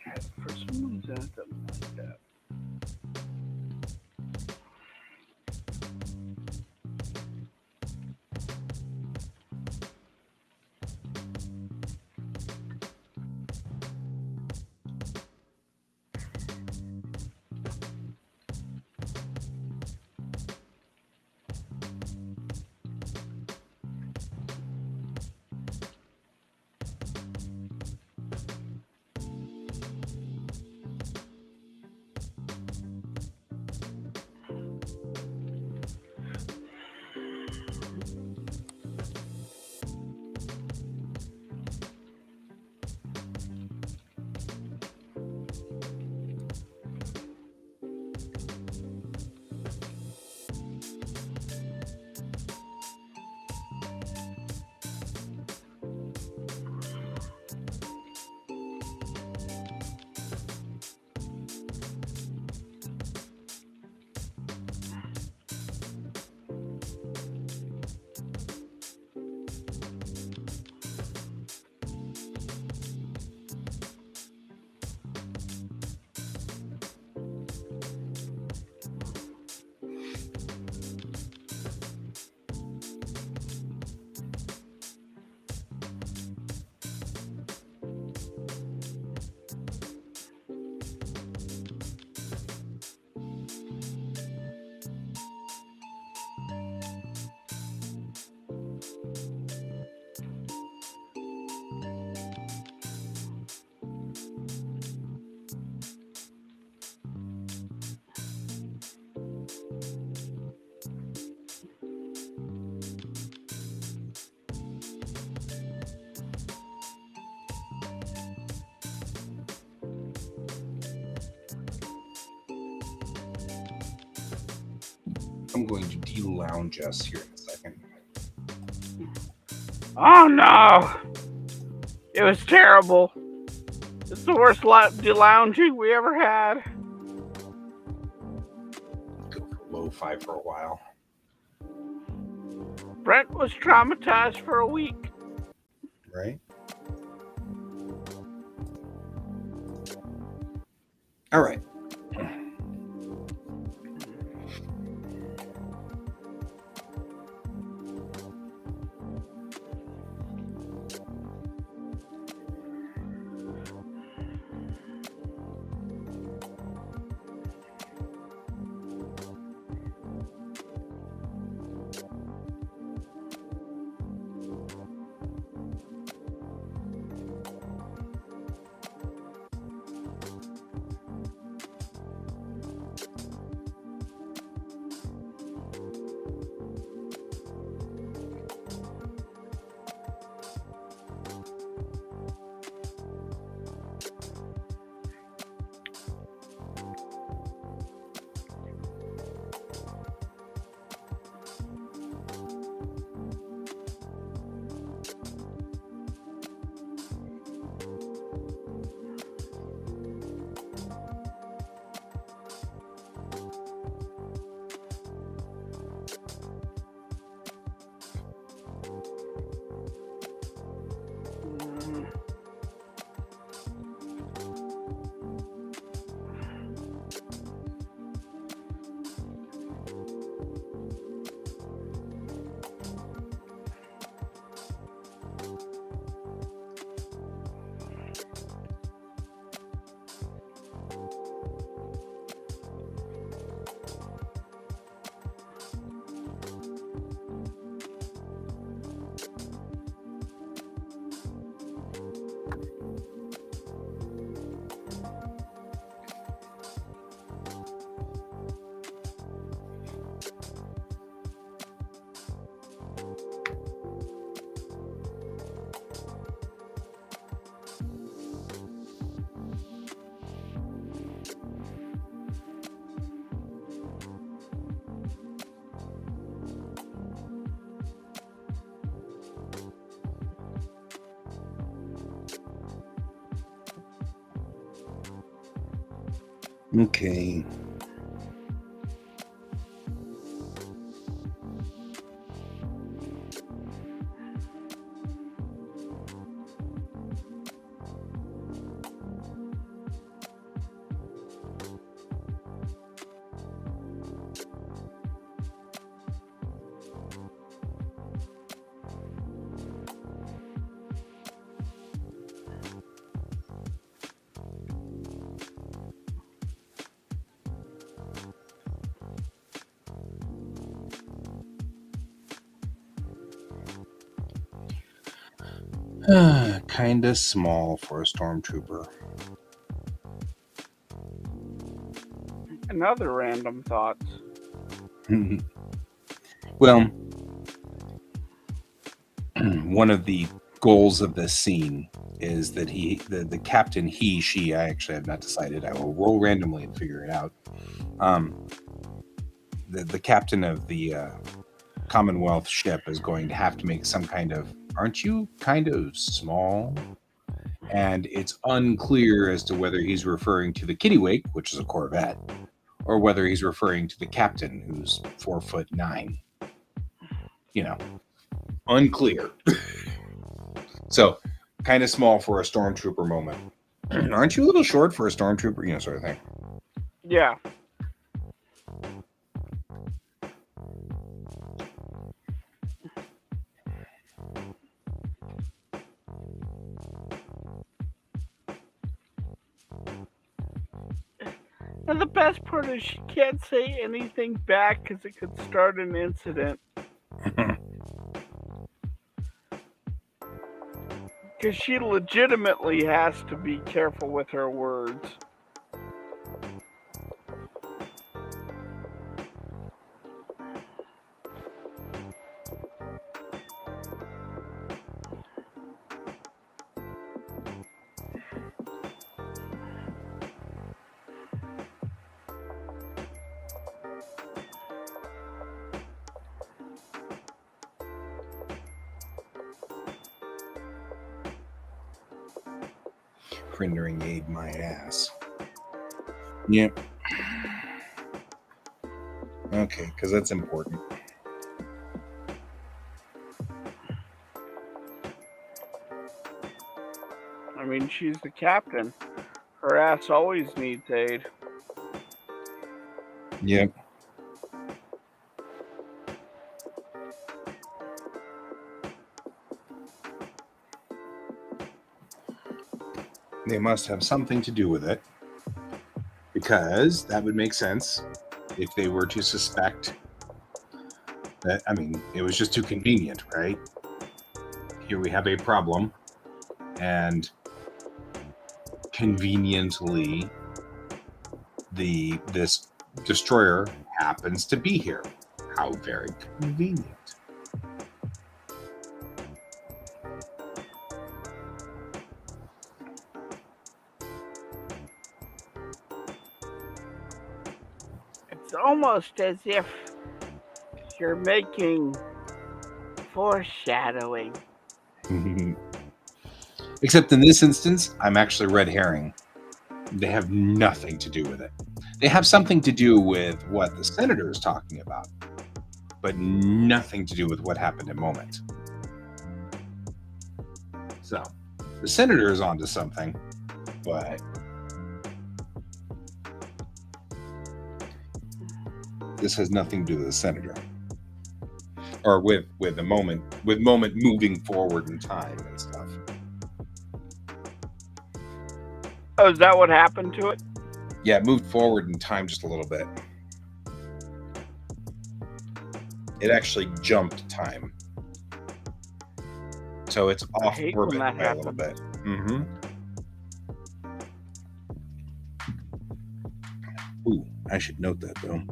Okay, for some reason it doesn't like that. I'm going to de-lounge us here in a second. Oh no! It was terrible. It's the worst lounging we ever had. Go for lo-fi for a while. Brent was traumatized for a week. Right? All right. Okay. Kinda small for a stormtrooper. Another random thoughts. Well, one of the goals of this scene is that the captain, she, I actually have not decided. I will roll randomly and figure it out. The captain of the Commonwealth ship is going to have to make some kind of, aren't you kind of small? And it's unclear as to whether he's referring to the Kittiwake, which is a Corvette, or whether he's referring to the captain, who's 4'9". Unclear. So, kind of small for a stormtrooper moment. Aren't you a little short for a stormtrooper? Sort of thing. Yeah. And the best part is she can't say anything back because it could start an incident. Because she legitimately has to be careful with her words. rendering aid my ass. Yep. Okay, because that's important. I mean, she's the captain. Her ass always needs aid. Yep. They must have something to do with it, because that would make sense if they were to suspect that. I mean, it was just too convenient, right? Here we have a problem, and conveniently, this destroyer happens to be here. How very convenient. It's almost as if you're making foreshadowing. Except in this instance, I'm actually red herring. They have nothing to do with it. They have something to do with what the senator is talking about, but nothing to do with what happened in Moment. So, the senator is onto something, but this has nothing to do with the senator, or with the Moment, with Moment moving forward in time and stuff. Oh, is that what happened to it? Yeah, it moved forward in time just a little bit. It actually jumped time. So it's off orbit by a little bit. Mm-hmm. Ooh, I should note that though.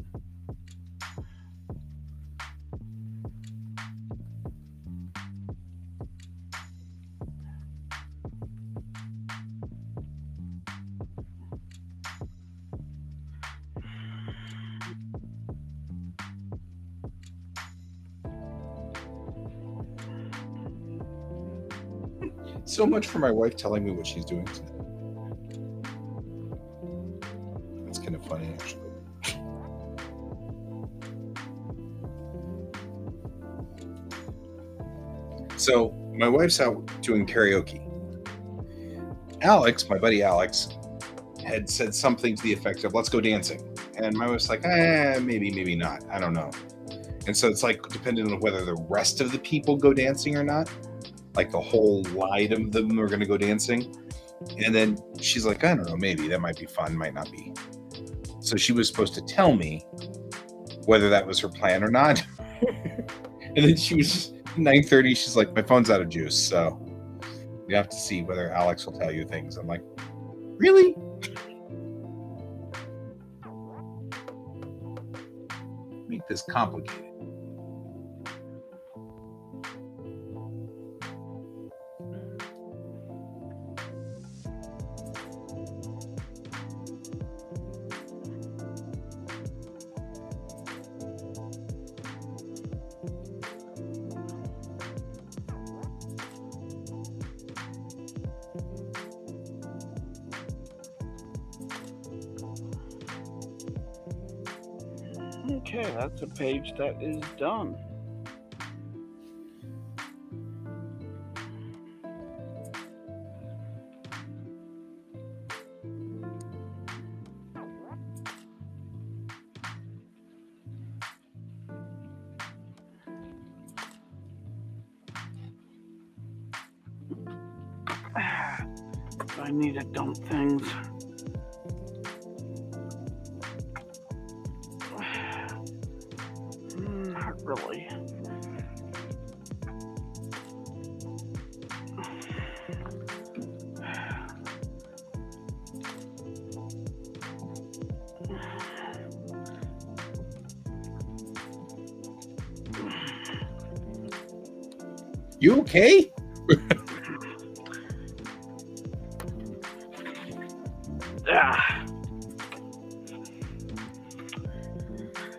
So much for my wife telling me what she's doing today. That's kind of funny, actually. So my wife's out doing karaoke. Alex, my buddy Alex, had said something to the effect of, let's go dancing. And my wife's like, maybe not. I don't know. And so it's like, depending on whether the rest of the people go dancing or not. Like the whole line of them are going to go dancing. And then she's like, I don't know, maybe that might be fun, might not be. So she was supposed to tell me whether that was her plan or not. And then she was 9:30. She's like, my phone's out of juice. So we have to see whether Alex will tell you things. I'm like, really? Make this complicated. Okay, that's a page that is done. I need to dump things. Not really. You okay?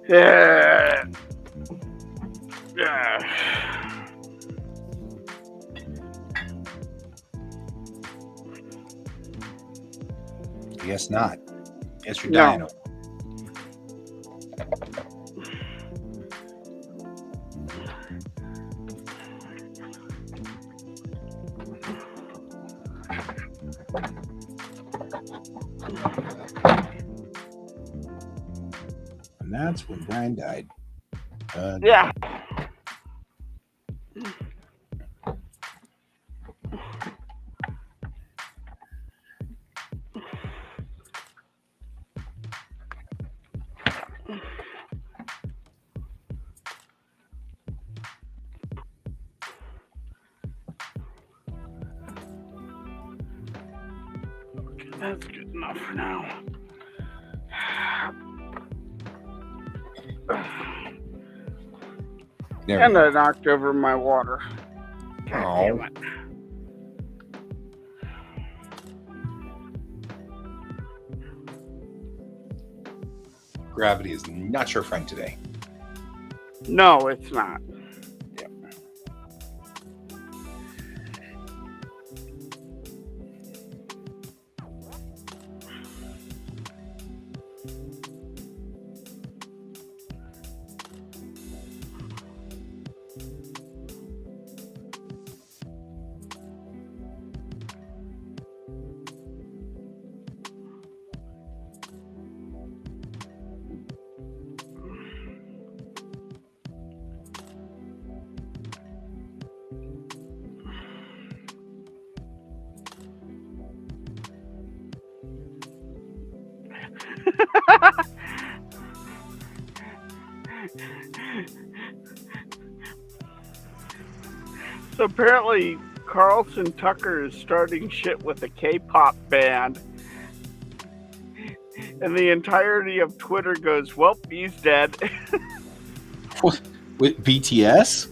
Yeah. I guess not. Guess you're No. dying. And that's when Brian died. Yeah. That's good enough for now. And I knocked over my water. God damn it. Gravity is not your friend today. No, it's not. Yep. So apparently Carlson Tucker is starting shit with a K-pop band. And the entirety of Twitter goes, well, he's dead. What? With BTS?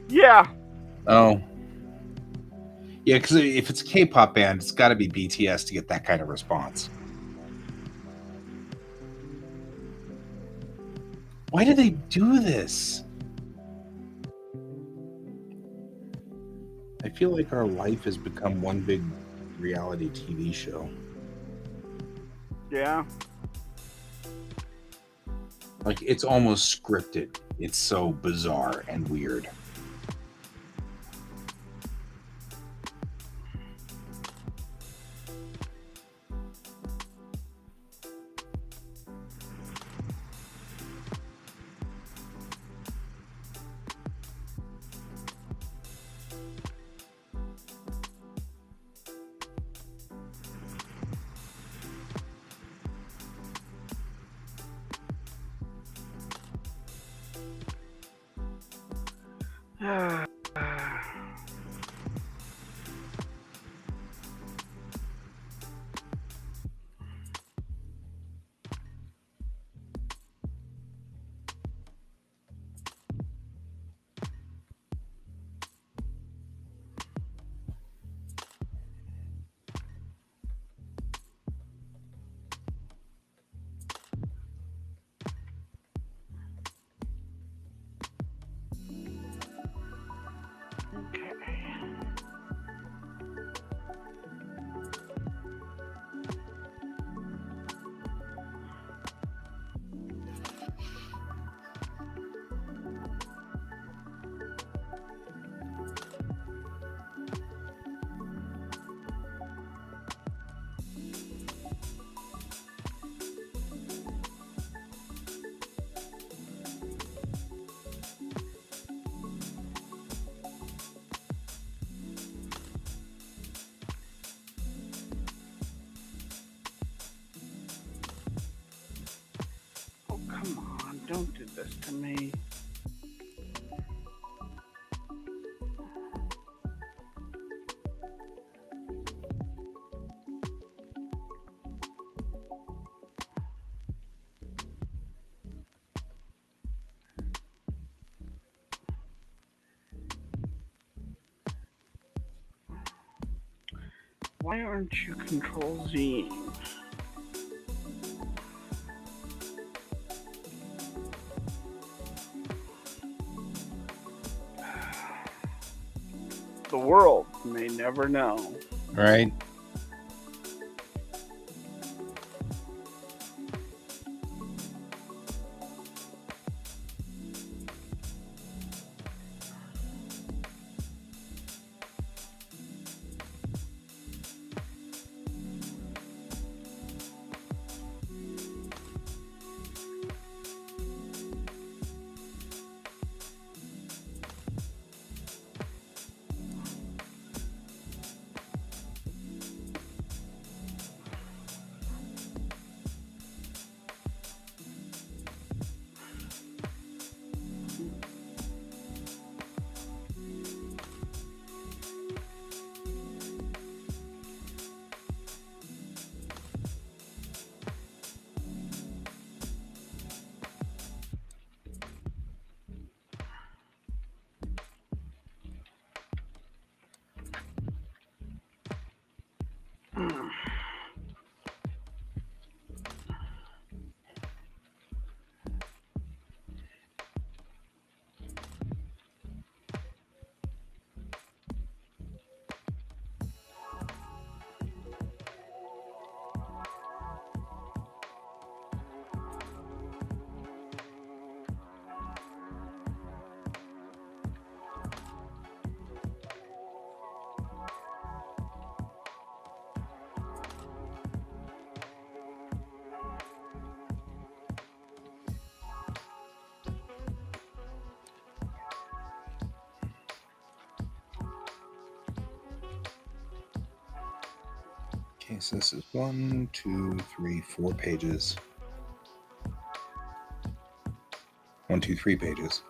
Yeah. Oh. Yeah, because if it's a K-pop band, it's got to be BTS to get that kind of response. Why do they do this? I feel like our life has become one big reality TV show. Yeah. Like, it's almost scripted. It's so bizarre and weird. Oh, come on. Don't do this to me. Why aren't you Control Z? The world may never know. Right? Okay, so this is 1, 2, 3, 4 pages. 1, 2, 3 pages.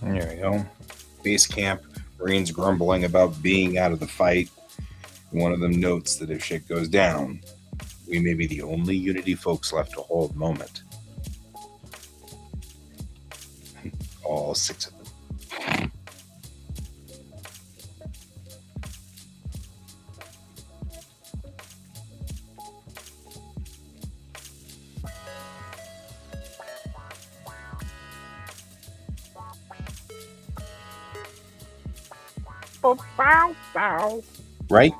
There we go. Base camp. Marines grumbling about being out of the fight. One of them notes that if shit goes down, we may be the only Unity folks left to hold moment. All 6 of them. Bow, bow. Right?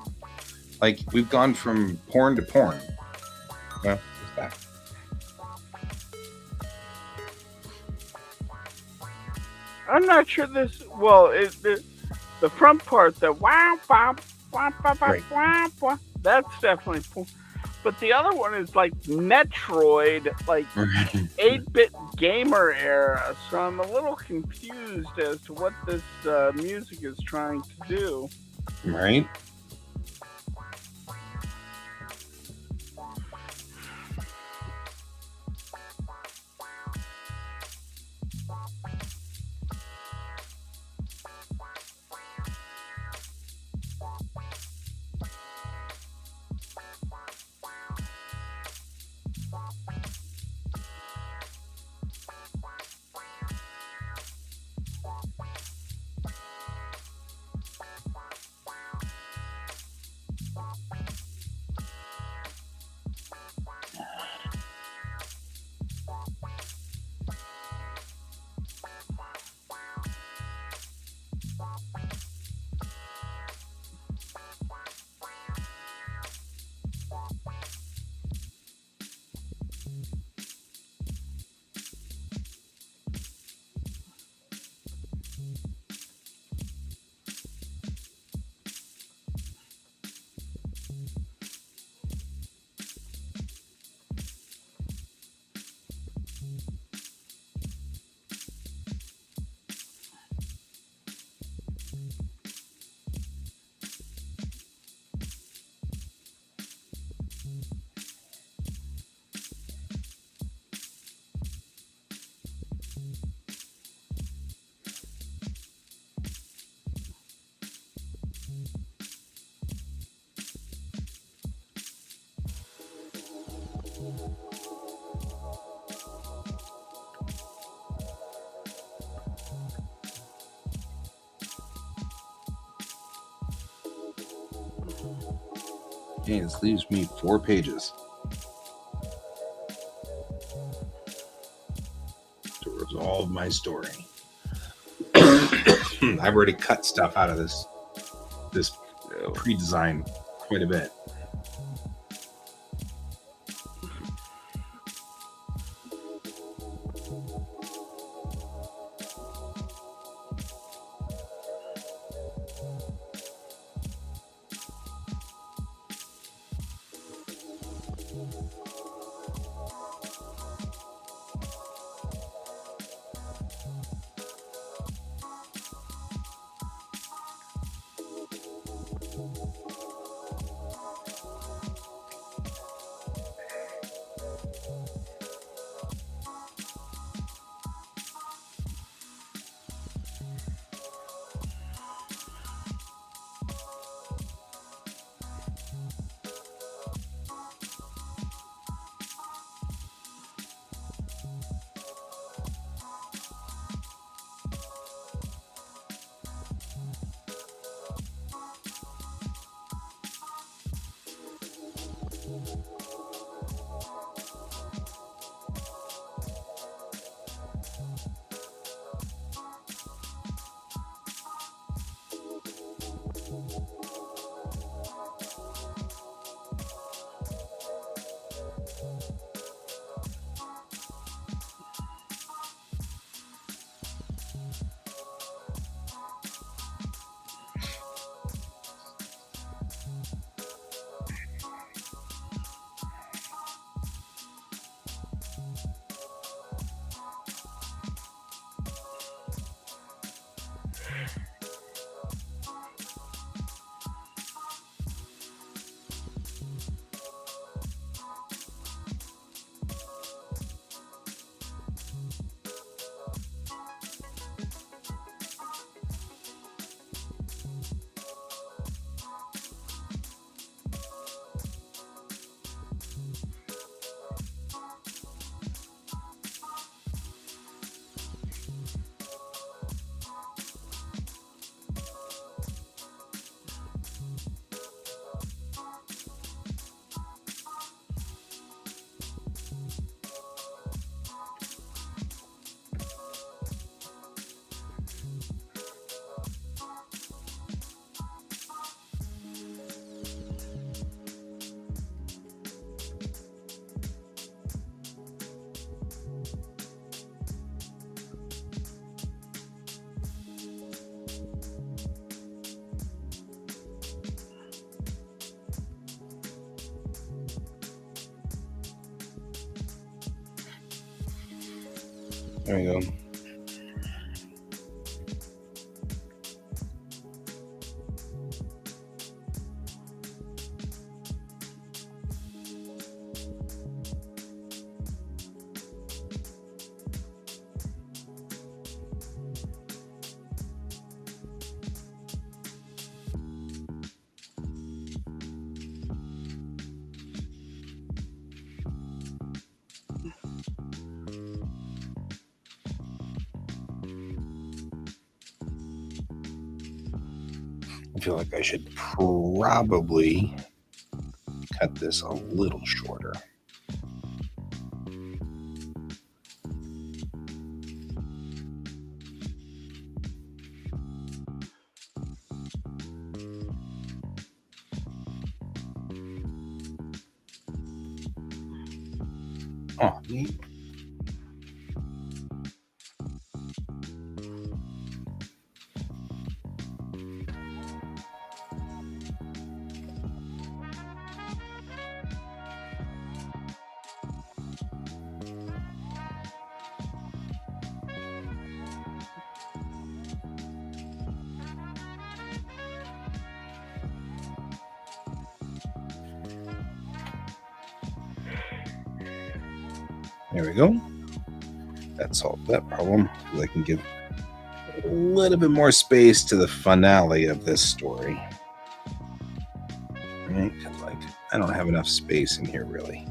Like, we've gone from porn to porn. Well, it's back. I'm not sure this. Well, the front part, the wow, wow, wow, wow, Right. wow, wow, that's definitely cool. But the other one is like Metroid, like 8-bit gamer era. So I'm a little confused as to what this music is trying to do. Right? Okay, this leaves me 4 pages to resolve my story. I've already cut stuff out of this pre-design quite a bit. There we go. I feel like I should probably cut this a little shorter. Oh, neat. There we go. That solved that problem. I can give a little bit more space to the finale of this story. Right? Because I don't have enough space in here really.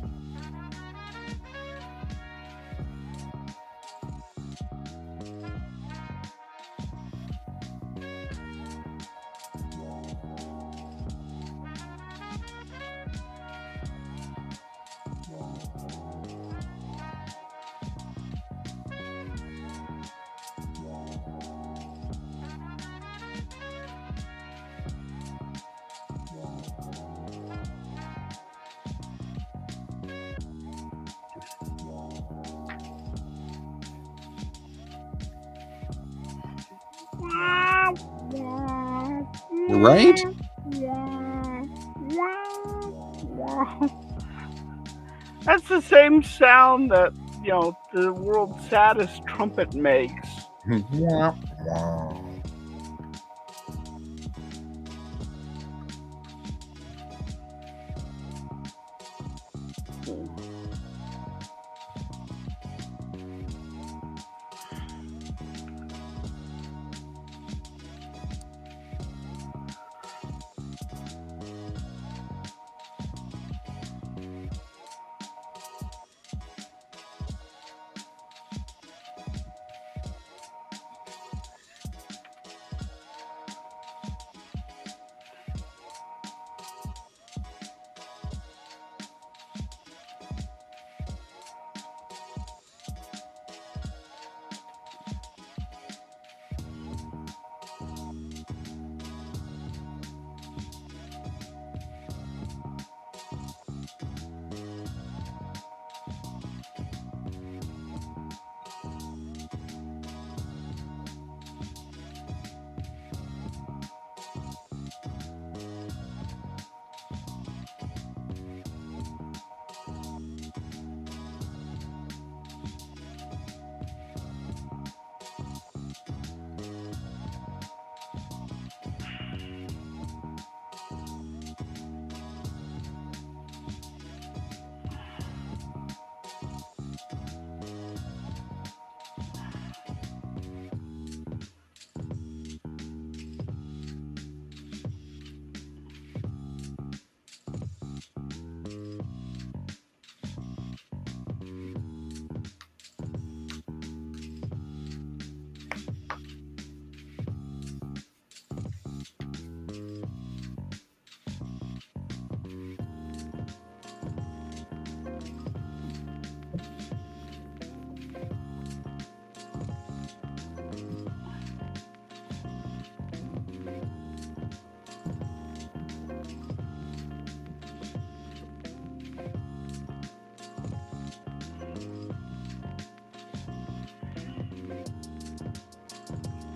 Right? That's the same sound that, the world's saddest trumpet makes.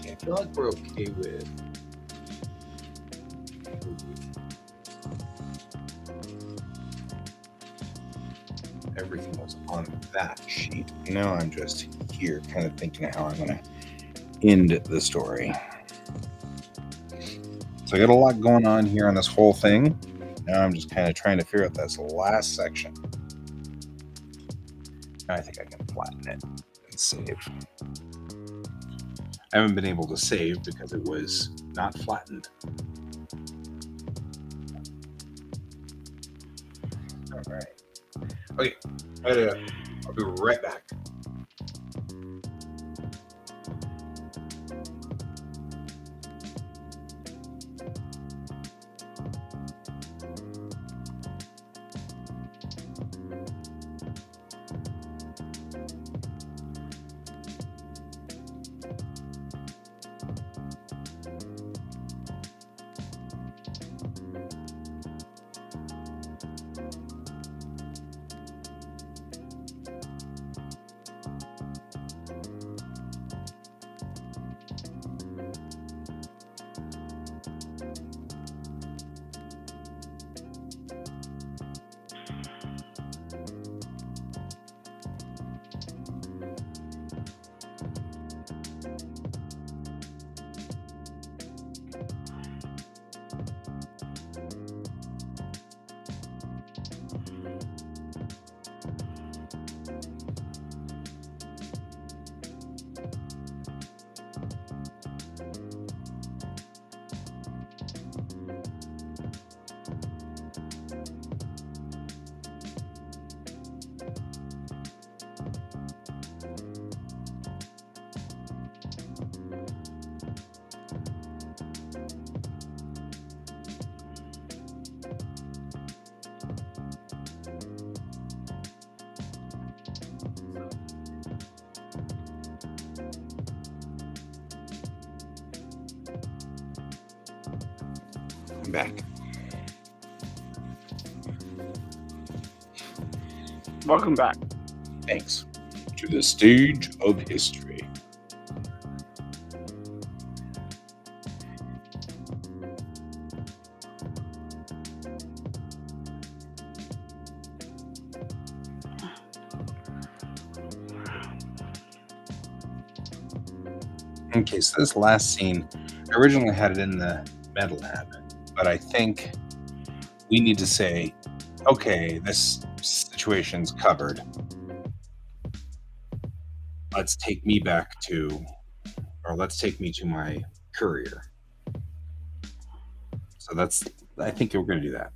I feel like we're okay with everything was on that sheet. Now I'm just here kind of thinking of how I'm going to end the story. So I got a lot going on here on this whole thing. Now I'm just kind of trying to figure out this last section. Now I think I can flatten it and save. I haven't been able to save because it was not flattened. All right. Okay. I'll be right back. I'm back. Welcome back. Thanks. To the stage of history. Okay, so this last scene, I originally had it in the med lab, but I think we need to say, okay, this situation's covered. Let's take me to my courier. So I think we're going to do that.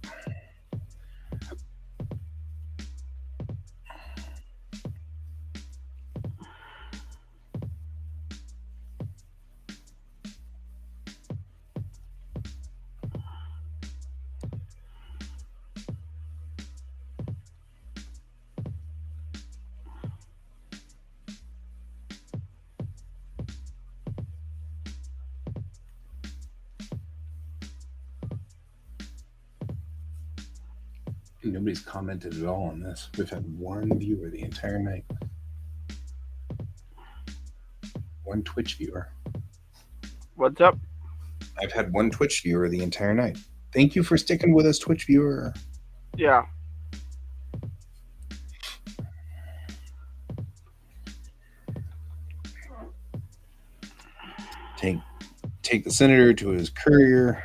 Nobody's commented at all on this. We've had one viewer the entire night. One Twitch viewer. What's up? I've had one Twitch viewer the entire night. Thank you for sticking with us, Twitch viewer. Yeah. Take the senator to his courier.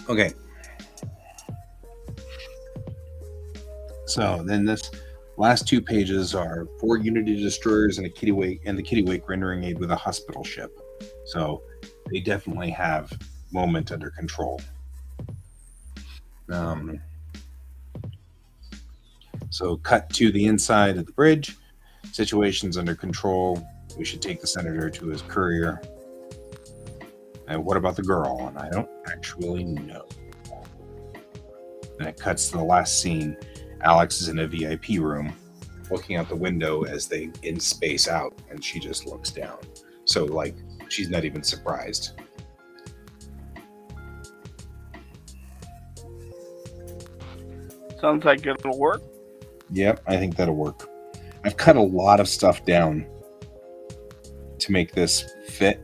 Okay. So then this last two pages are 4 Unity destroyers and the Kittiwake rendering aid with a hospital ship. So they definitely have moment under control. So cut to the inside of the bridge. Situation's under control. We should take the senator to his courier. And what about the girl? And I don't actually know. And it cuts to the last scene. Alex is in a VIP room looking out the window as they in space out, and she just looks down. So, like, she's not even surprised. Sounds like it'll work. Yep, I think that'll work. I've cut a lot of stuff down to make this fit.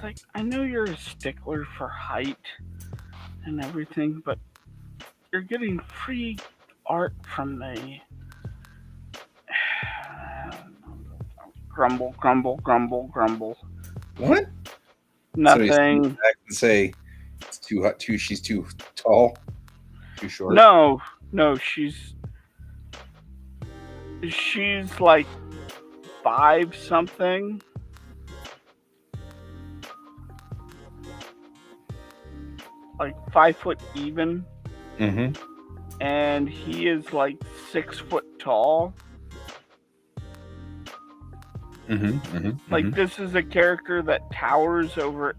Like, I know you're a stickler for height and everything, but you're getting free art from the grumble, grumble, grumble, grumble. What? Nothing. So back and say it's too hot. She's too tall, too short. No, she's like 5 something. Like 5 foot even. Mm-hmm. And he is like 6 foot tall. Mm-hmm. Mm-hmm. Like, this is a character that towers over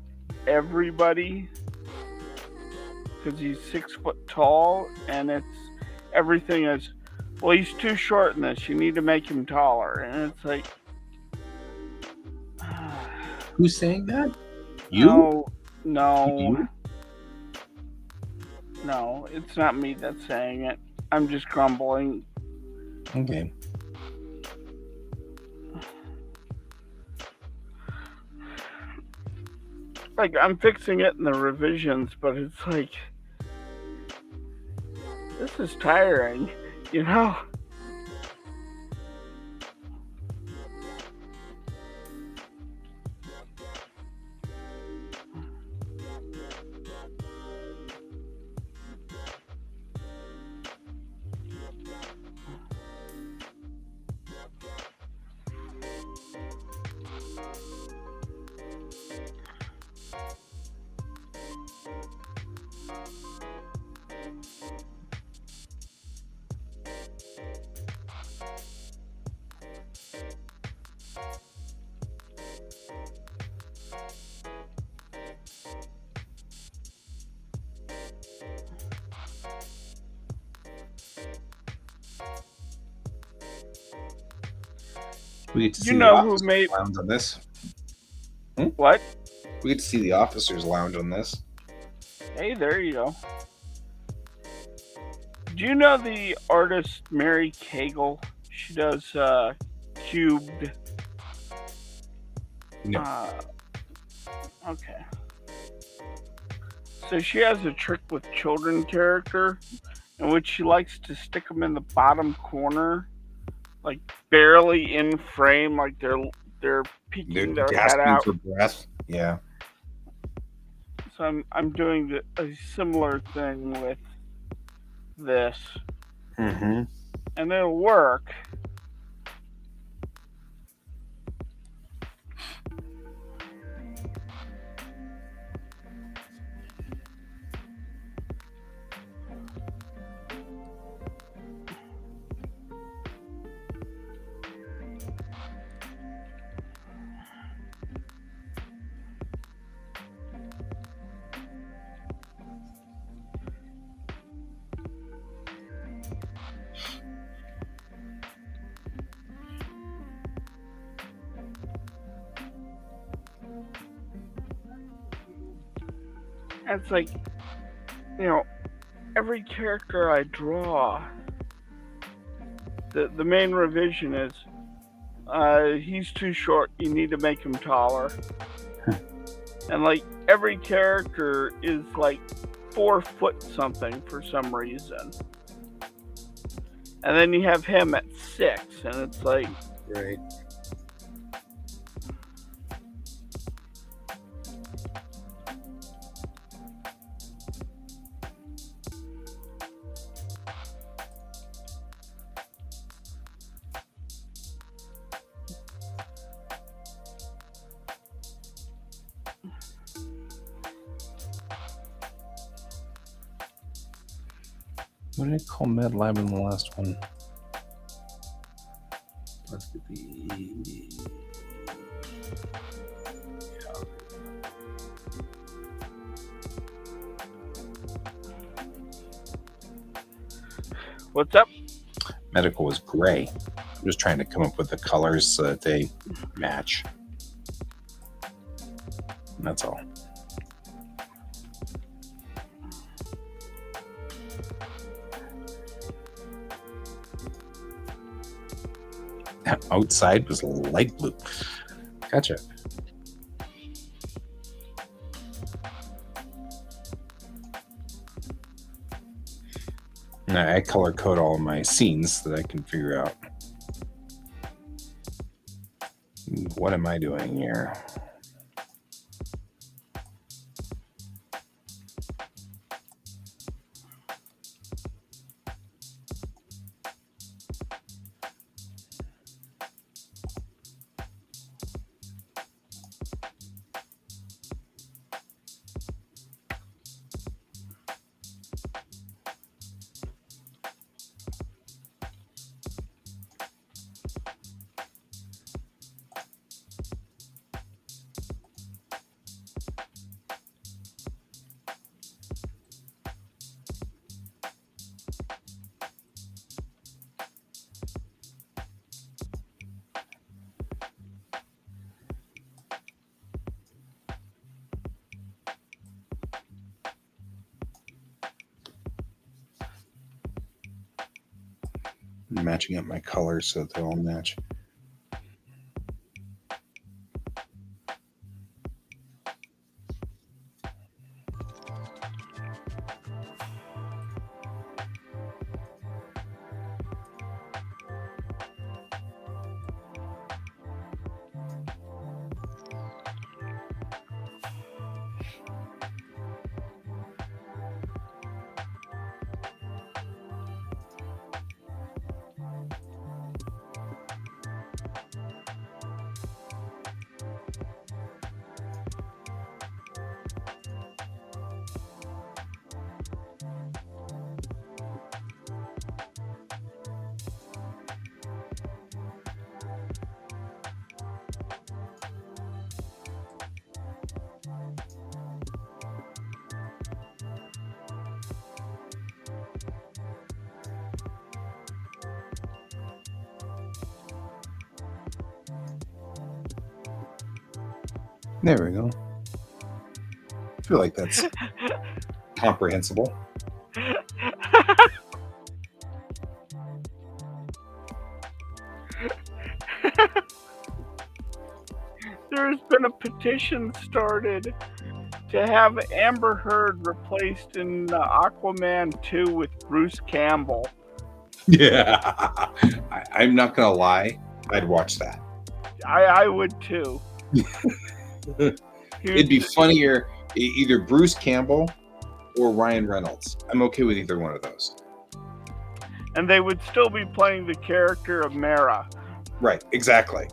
everybody. because he's 6 foot tall, and everything is, well, he's too short in this. You need to make him taller, and it's like, Who's saying that? You? No, it's not me that's saying it. I'm just grumbling. Okay. Like, I'm fixing it in the revisions, but it's like, this is tiring, you know? We get to see You know the who officers made- lounge on this. What? We get to see the officers lounge on this. Hey, there you go. Do you know the artist Mary Cagle? She does cubed. No. Okay. So she has a trick with children character, in which she likes to stick them in the bottom corner, like barely in frame, like they're peeking They're their head gasping out. for breath. Yeah. So I'm doing a similar thing with this, Mm-hmm. and it'll work. And it's like, every character I draw, the main revision is, he's too short, you need to make him taller. And like, every character is like 4 foot something for some reason. And then you have him at 6, and it's like, Right. What did I call Mad Lab in the last one? Let's get the. what's up? Medical is gray. I'm just trying to come up with the colors so that they match. And that's all. Outside was light blue. Gotcha. Now I color code all of my scenes so that I can figure out what am I doing here. matching up my colors so they all match. There we go. I feel like that's comprehensible. There's been a petition started to have Amber Heard replaced in Aquaman 2 with Bruce Campbell. Yeah. I'm not going to lie. I'd watch that. I would too. It'd be funnier either Bruce Campbell or Ryan Reynolds. I'm okay with either one of those. And they would still be playing the character of Mara. Right, exactly.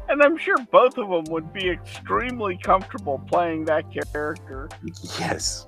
And I'm sure both of them would be extremely comfortable playing that character. Yes.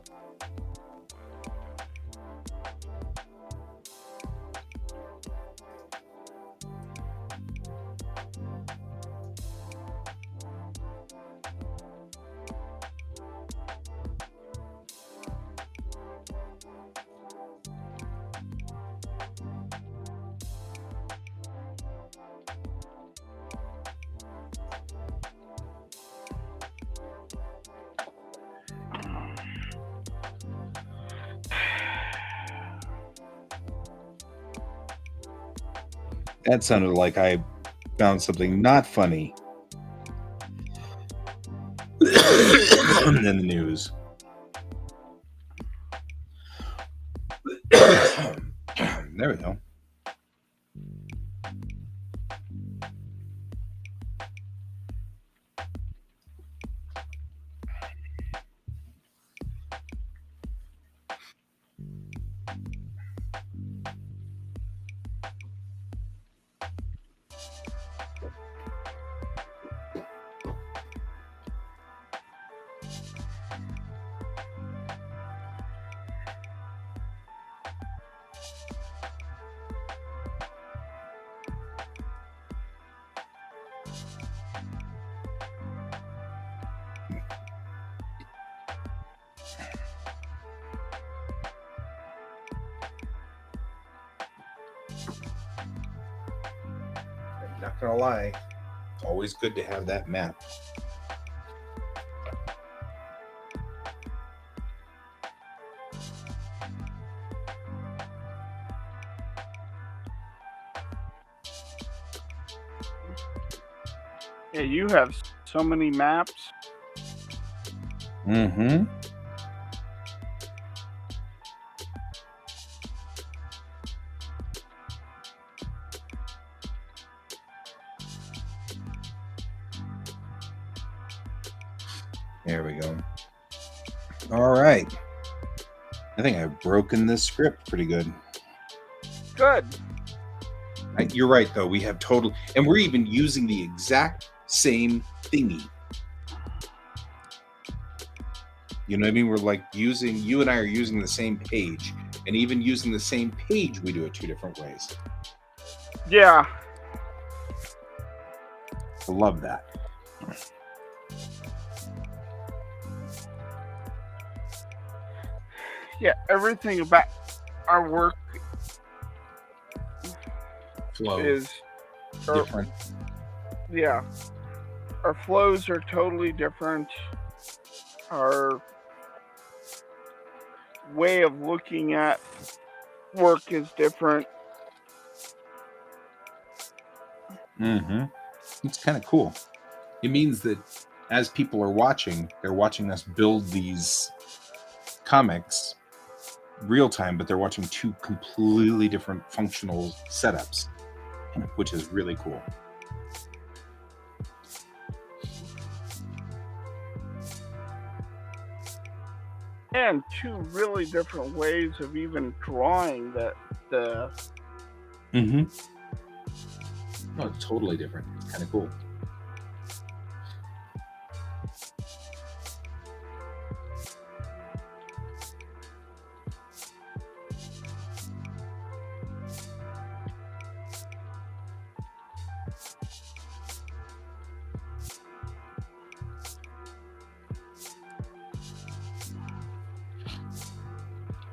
That sounded like I found something not funny in the news. There we go. Not gonna lie, it's always good to have that map. Yeah, you have so many maps. Mm-hmm. There we go. All right. I think I've broken this script pretty good. Good. You're right, though. We have total, and we're even using the exact same thingy. You know what I mean? We're like using, you and I are using the same page, and even using the same page, we do it two different ways. Yeah. I love that. Yeah, everything about our work Flow is different. Yeah. Our flows are totally different. Our way of looking at work is different. Mm-hmm. It's kind of cool. It means that as people are watching, they're watching us build these comics real time, but they're watching two completely different functional setups, which is really cool. And two really different ways of even drawing the Mm-hmm. No, it's totally different. It's kind of cool.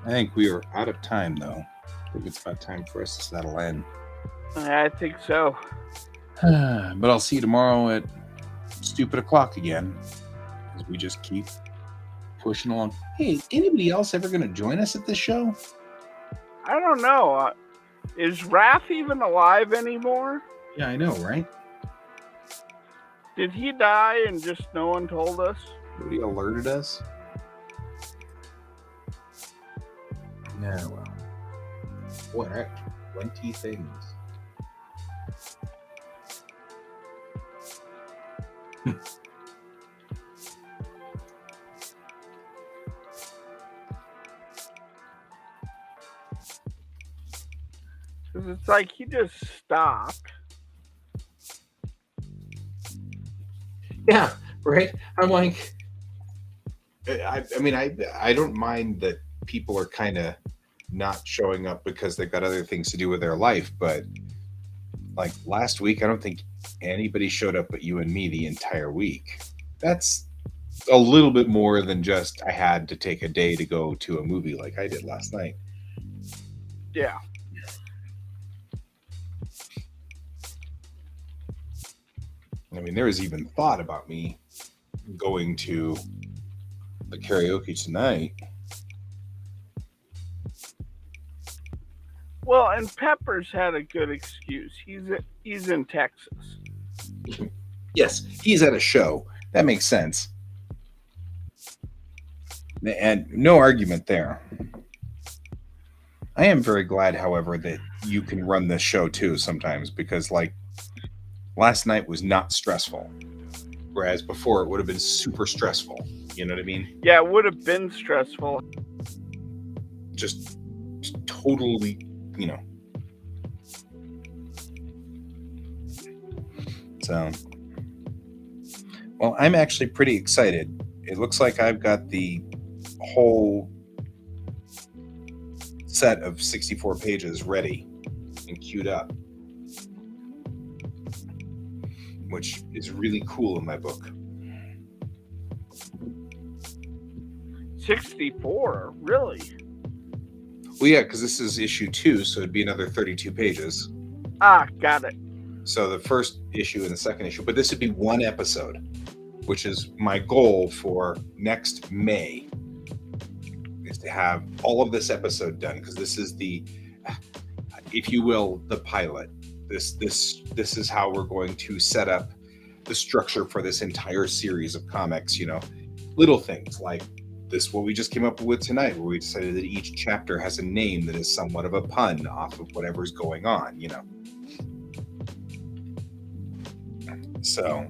I think we are out of time, though. I think it's about time for us to settle in. I think so. But I'll see you tomorrow at stupid o'clock again, as we just keep pushing along. Hey, is anybody else ever going to join us at this show? I don't know. Is Raph even alive anymore? Yeah, I know, right? Did he die and just no one told us? Nobody alerted us? Yeah, well. What, 20 things. Because it's like he just stopped. Yeah, right? I'm like, I mean, I don't mind that people are kind of not showing up because they've got other things to do with their life, but like last week, I don't think anybody showed up but you and me the entire week. That's a little bit more than just I had to take a day to go to a movie like I did last night. Yeah. I mean, there was even thought about me going to the karaoke tonight. Well, and Peppers had a good excuse. He's in Texas. Yes, he's at a show. That makes sense. And no argument there. I am very glad, however, that you can run this show too sometimes, because like last night was not stressful, whereas before it would have been super stressful. You know what I mean? Yeah, it would have been stressful. Just totally, you know. So, well, I'm actually pretty excited. It looks like I've got the whole set of 64 pages ready and queued up, which is really cool in my book. 64? Really? Well, yeah, because this is issue 2, so it'd be another 32 pages. Ah, got it. So the first issue and the second issue, but this would be one episode, which is my goal for next May, is to have all of this episode done, because this is the, if you will, the pilot. This is how we're going to set up the structure for this entire series of comics. You know, little things like this, what we just came up with tonight, where we decided that each chapter has a name that is somewhat of a pun off of whatever's going on, you know. So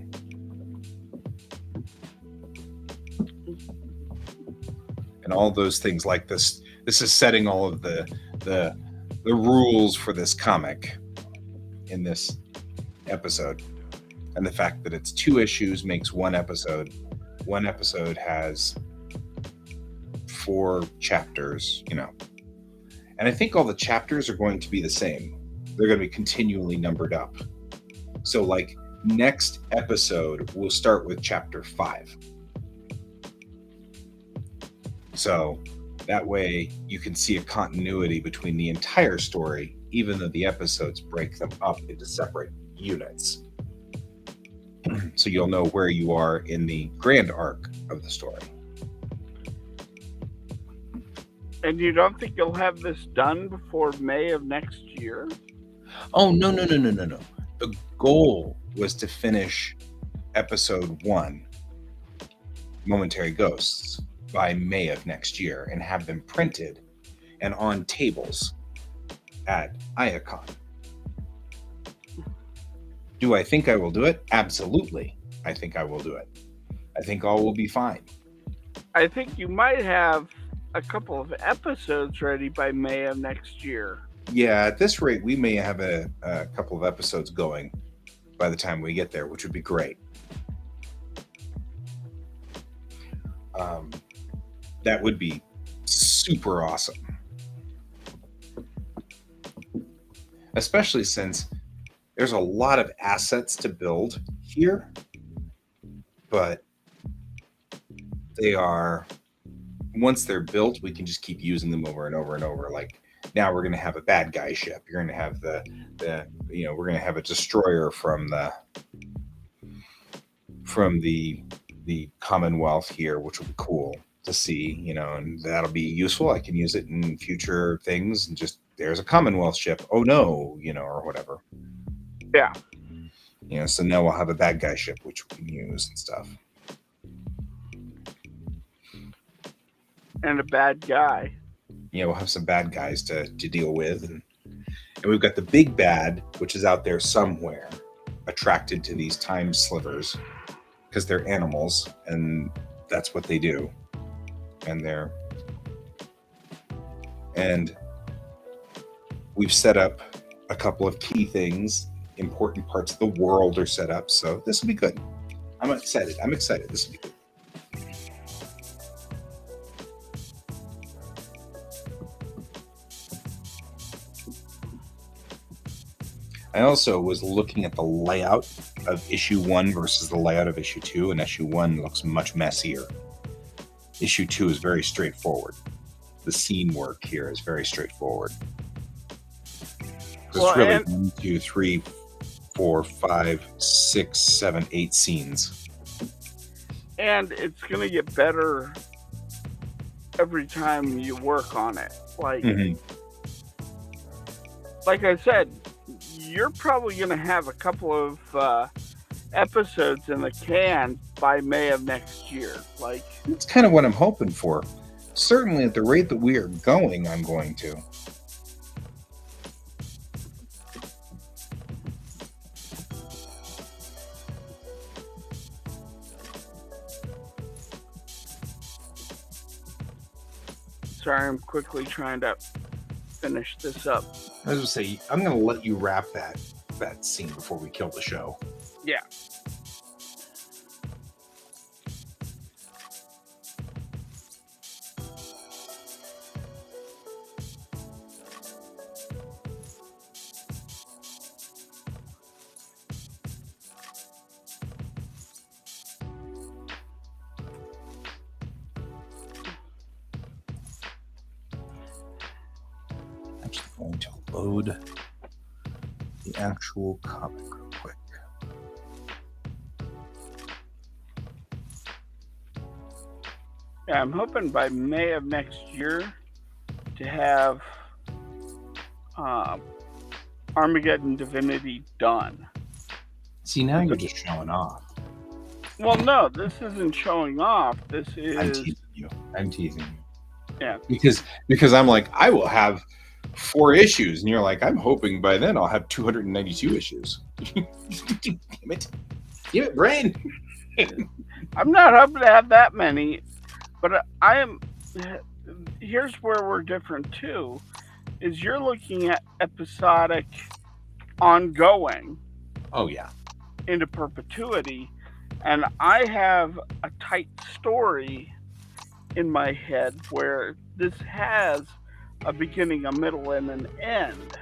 and all those things like this is setting all of the rules for this comic in this episode. And the fact that it's 2 issues makes one episode. One episode has 4 chapters, you know. And I think all the chapters are going to be the same. They're going to be continually numbered up. So like next episode, we'll start with chapter 5. So that way you can see a continuity between the entire story, even though the episodes break them up into separate units. So you'll know where you are in the grand arc of the story. And you don't think you'll have this done before May of next year? Oh, no. The goal was to finish episode 1, Momentary Ghosts, by May of next year and have them printed and on tables at Iacon. Do I think I will do it? Absolutely. I think I will do it. I think all will be fine. I think you might have a couple of episodes ready by May of next year. Yeah, at this rate, we may have a couple of episodes going by the time we get there, which would be great. That would be super awesome. Especially since there's a lot of assets to build here, but they are, once they're built, we can just keep using them over and over and over. Like now we're going to have a bad guy ship. You're going to have we're going to have a destroyer from the Commonwealth here, which will be cool to see, and that'll be useful. I can use it in future things and just, there's a Commonwealth ship. Oh no, or whatever. Yeah. So now we'll have a bad guy ship, which we can use and stuff. And a bad guy. Yeah, we'll have some bad guys to deal with. And we've got the big bad, which is out there somewhere, attracted to these time slivers because they're animals and that's what they do. And we've set up a couple of key things. Important parts of the world are set up, so this will be good. I'm excited. This will be good. I also was looking at the layout of issue 1 versus the layout of issue 2, and issue 1 looks much messier. Issue 2 is very straightforward. The scene work here is very straightforward. It's really 1, 2, 3, 4, 5, 6, 7, 8 scenes. And it's going to get better every time you work on it. Like I said, you're probably going to have a couple of episodes in the can by May of next year. Like, that's kind of what I'm hoping for. Certainly at the rate that we are going, I'm going to. Sorry, I'm quickly trying to finish this up. I was going to say, I'm going to let you wrap that scene before we kill the show. Yeah. Going to load the actual comic real quick. Yeah, I'm hoping by May of next year to have Armageddon Divinity done. See, now you're just showing off. Well, no, this isn't showing off. This is... I'm teasing you. Yeah. Because I'm like, I will have 4 issues, and you're like, I'm hoping by then I'll have 292 issues. Damn it, brain. I'm not hoping to have that many, but I am. Here's where we're different too, is you're looking at episodic, ongoing. Oh yeah. Into perpetuity, and I have a tight story in my head where this has a beginning, a middle, and an end.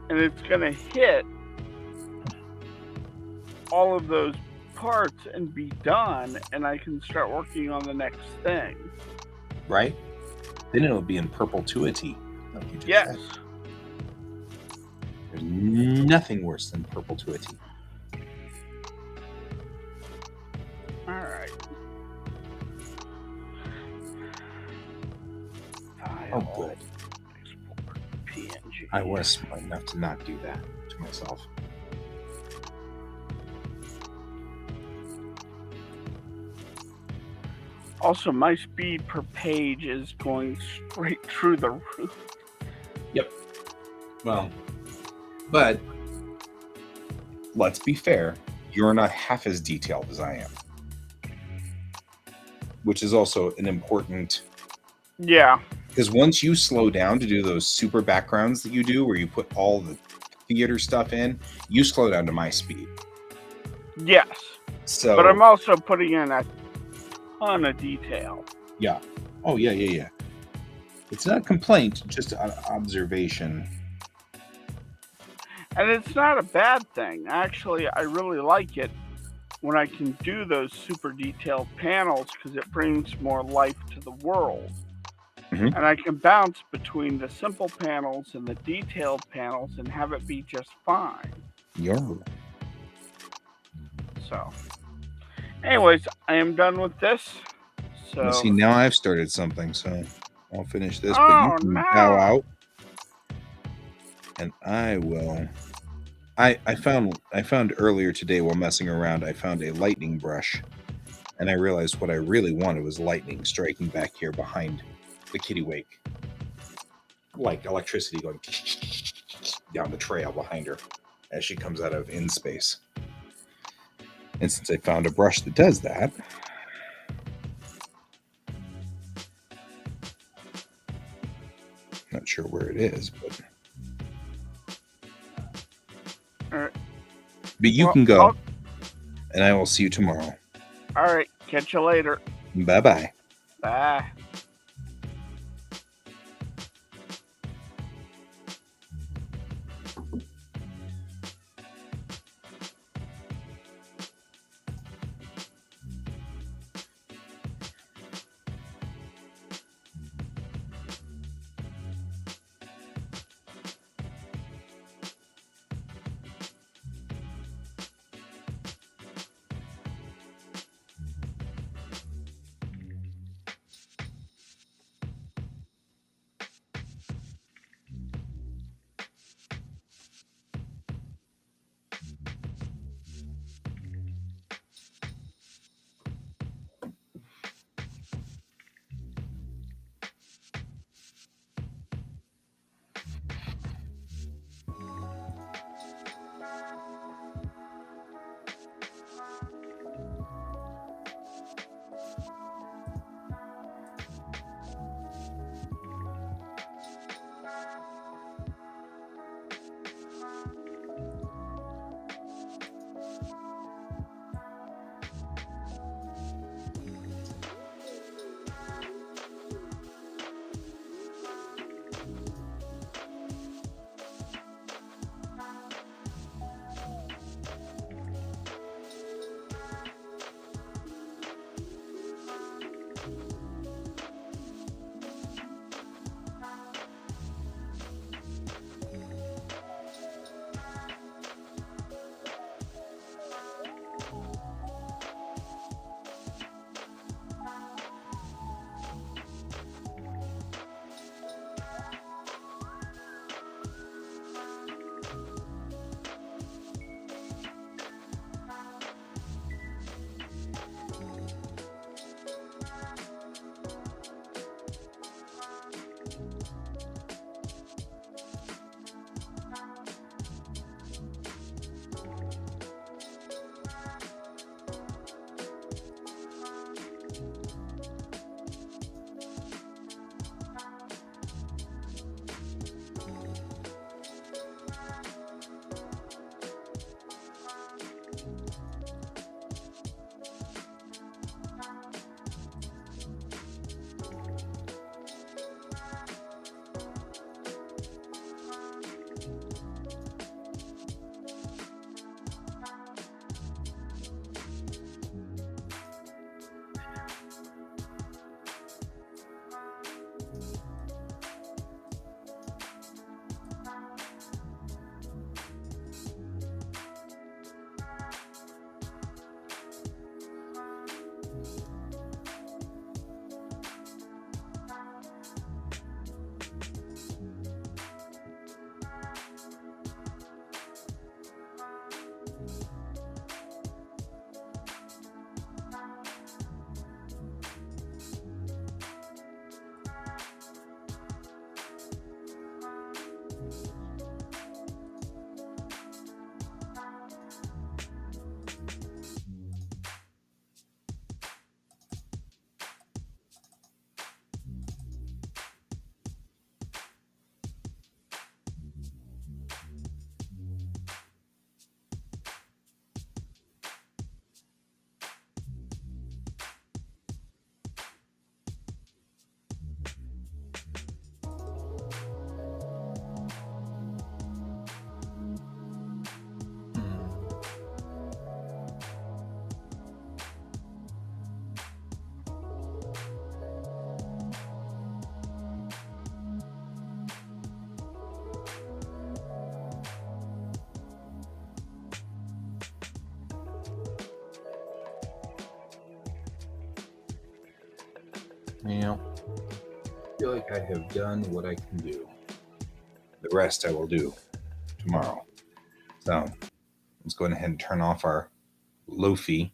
And it's going to hit all of those parts and be done, and I can start working on the next thing. Right? Then it'll be in perpetuity. Like you just yes. said. There's nothing worse than perpetuity. All right. Oh, good. Export PNG. I was smart enough to not do that to myself. Also, my speed per page is going straight through the roof. Yep. Well, but let's be fair. You're not half as detailed as I am. Which is also an important... Yeah. Because once you slow down to do those super backgrounds that you do, where you put all the theater stuff in, you slow down to my speed. Yes. So, but I'm also putting in a ton of detail. Yeah. Oh, yeah. It's not a complaint, just an observation. And it's not a bad thing. Actually, I really like it when I can do those super detailed panels because it brings more life to the world. Mhm. And I can bounce between the simple panels and the detailed panels and have it be just fine. Yeah. So, anyways, I am done with this. So, See, now I've started something, so I'll finish this, but oh you can no! bow out, and I will. I found earlier today while messing around, I found a lightning brush, and I realized what I really wanted was lightning striking back here behind the kittiwake, like electricity going down the trail behind her as she comes out of in space. And since I found a brush that does that, not sure where it is, but but you can go, and I will see you tomorrow. All right, catch you later. Bye-bye. Bye. Well, I feel like I have done what I can do. The rest I will do tomorrow. So let's go ahead and turn off our Lofi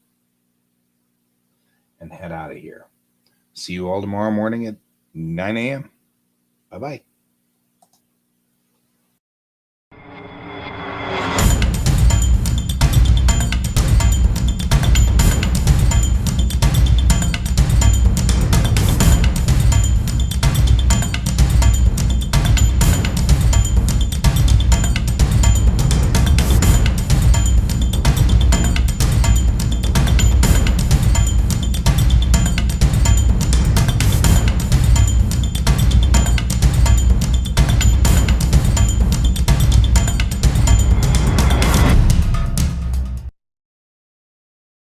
and head out of here. See you all tomorrow morning at 9 a.m. Bye-bye.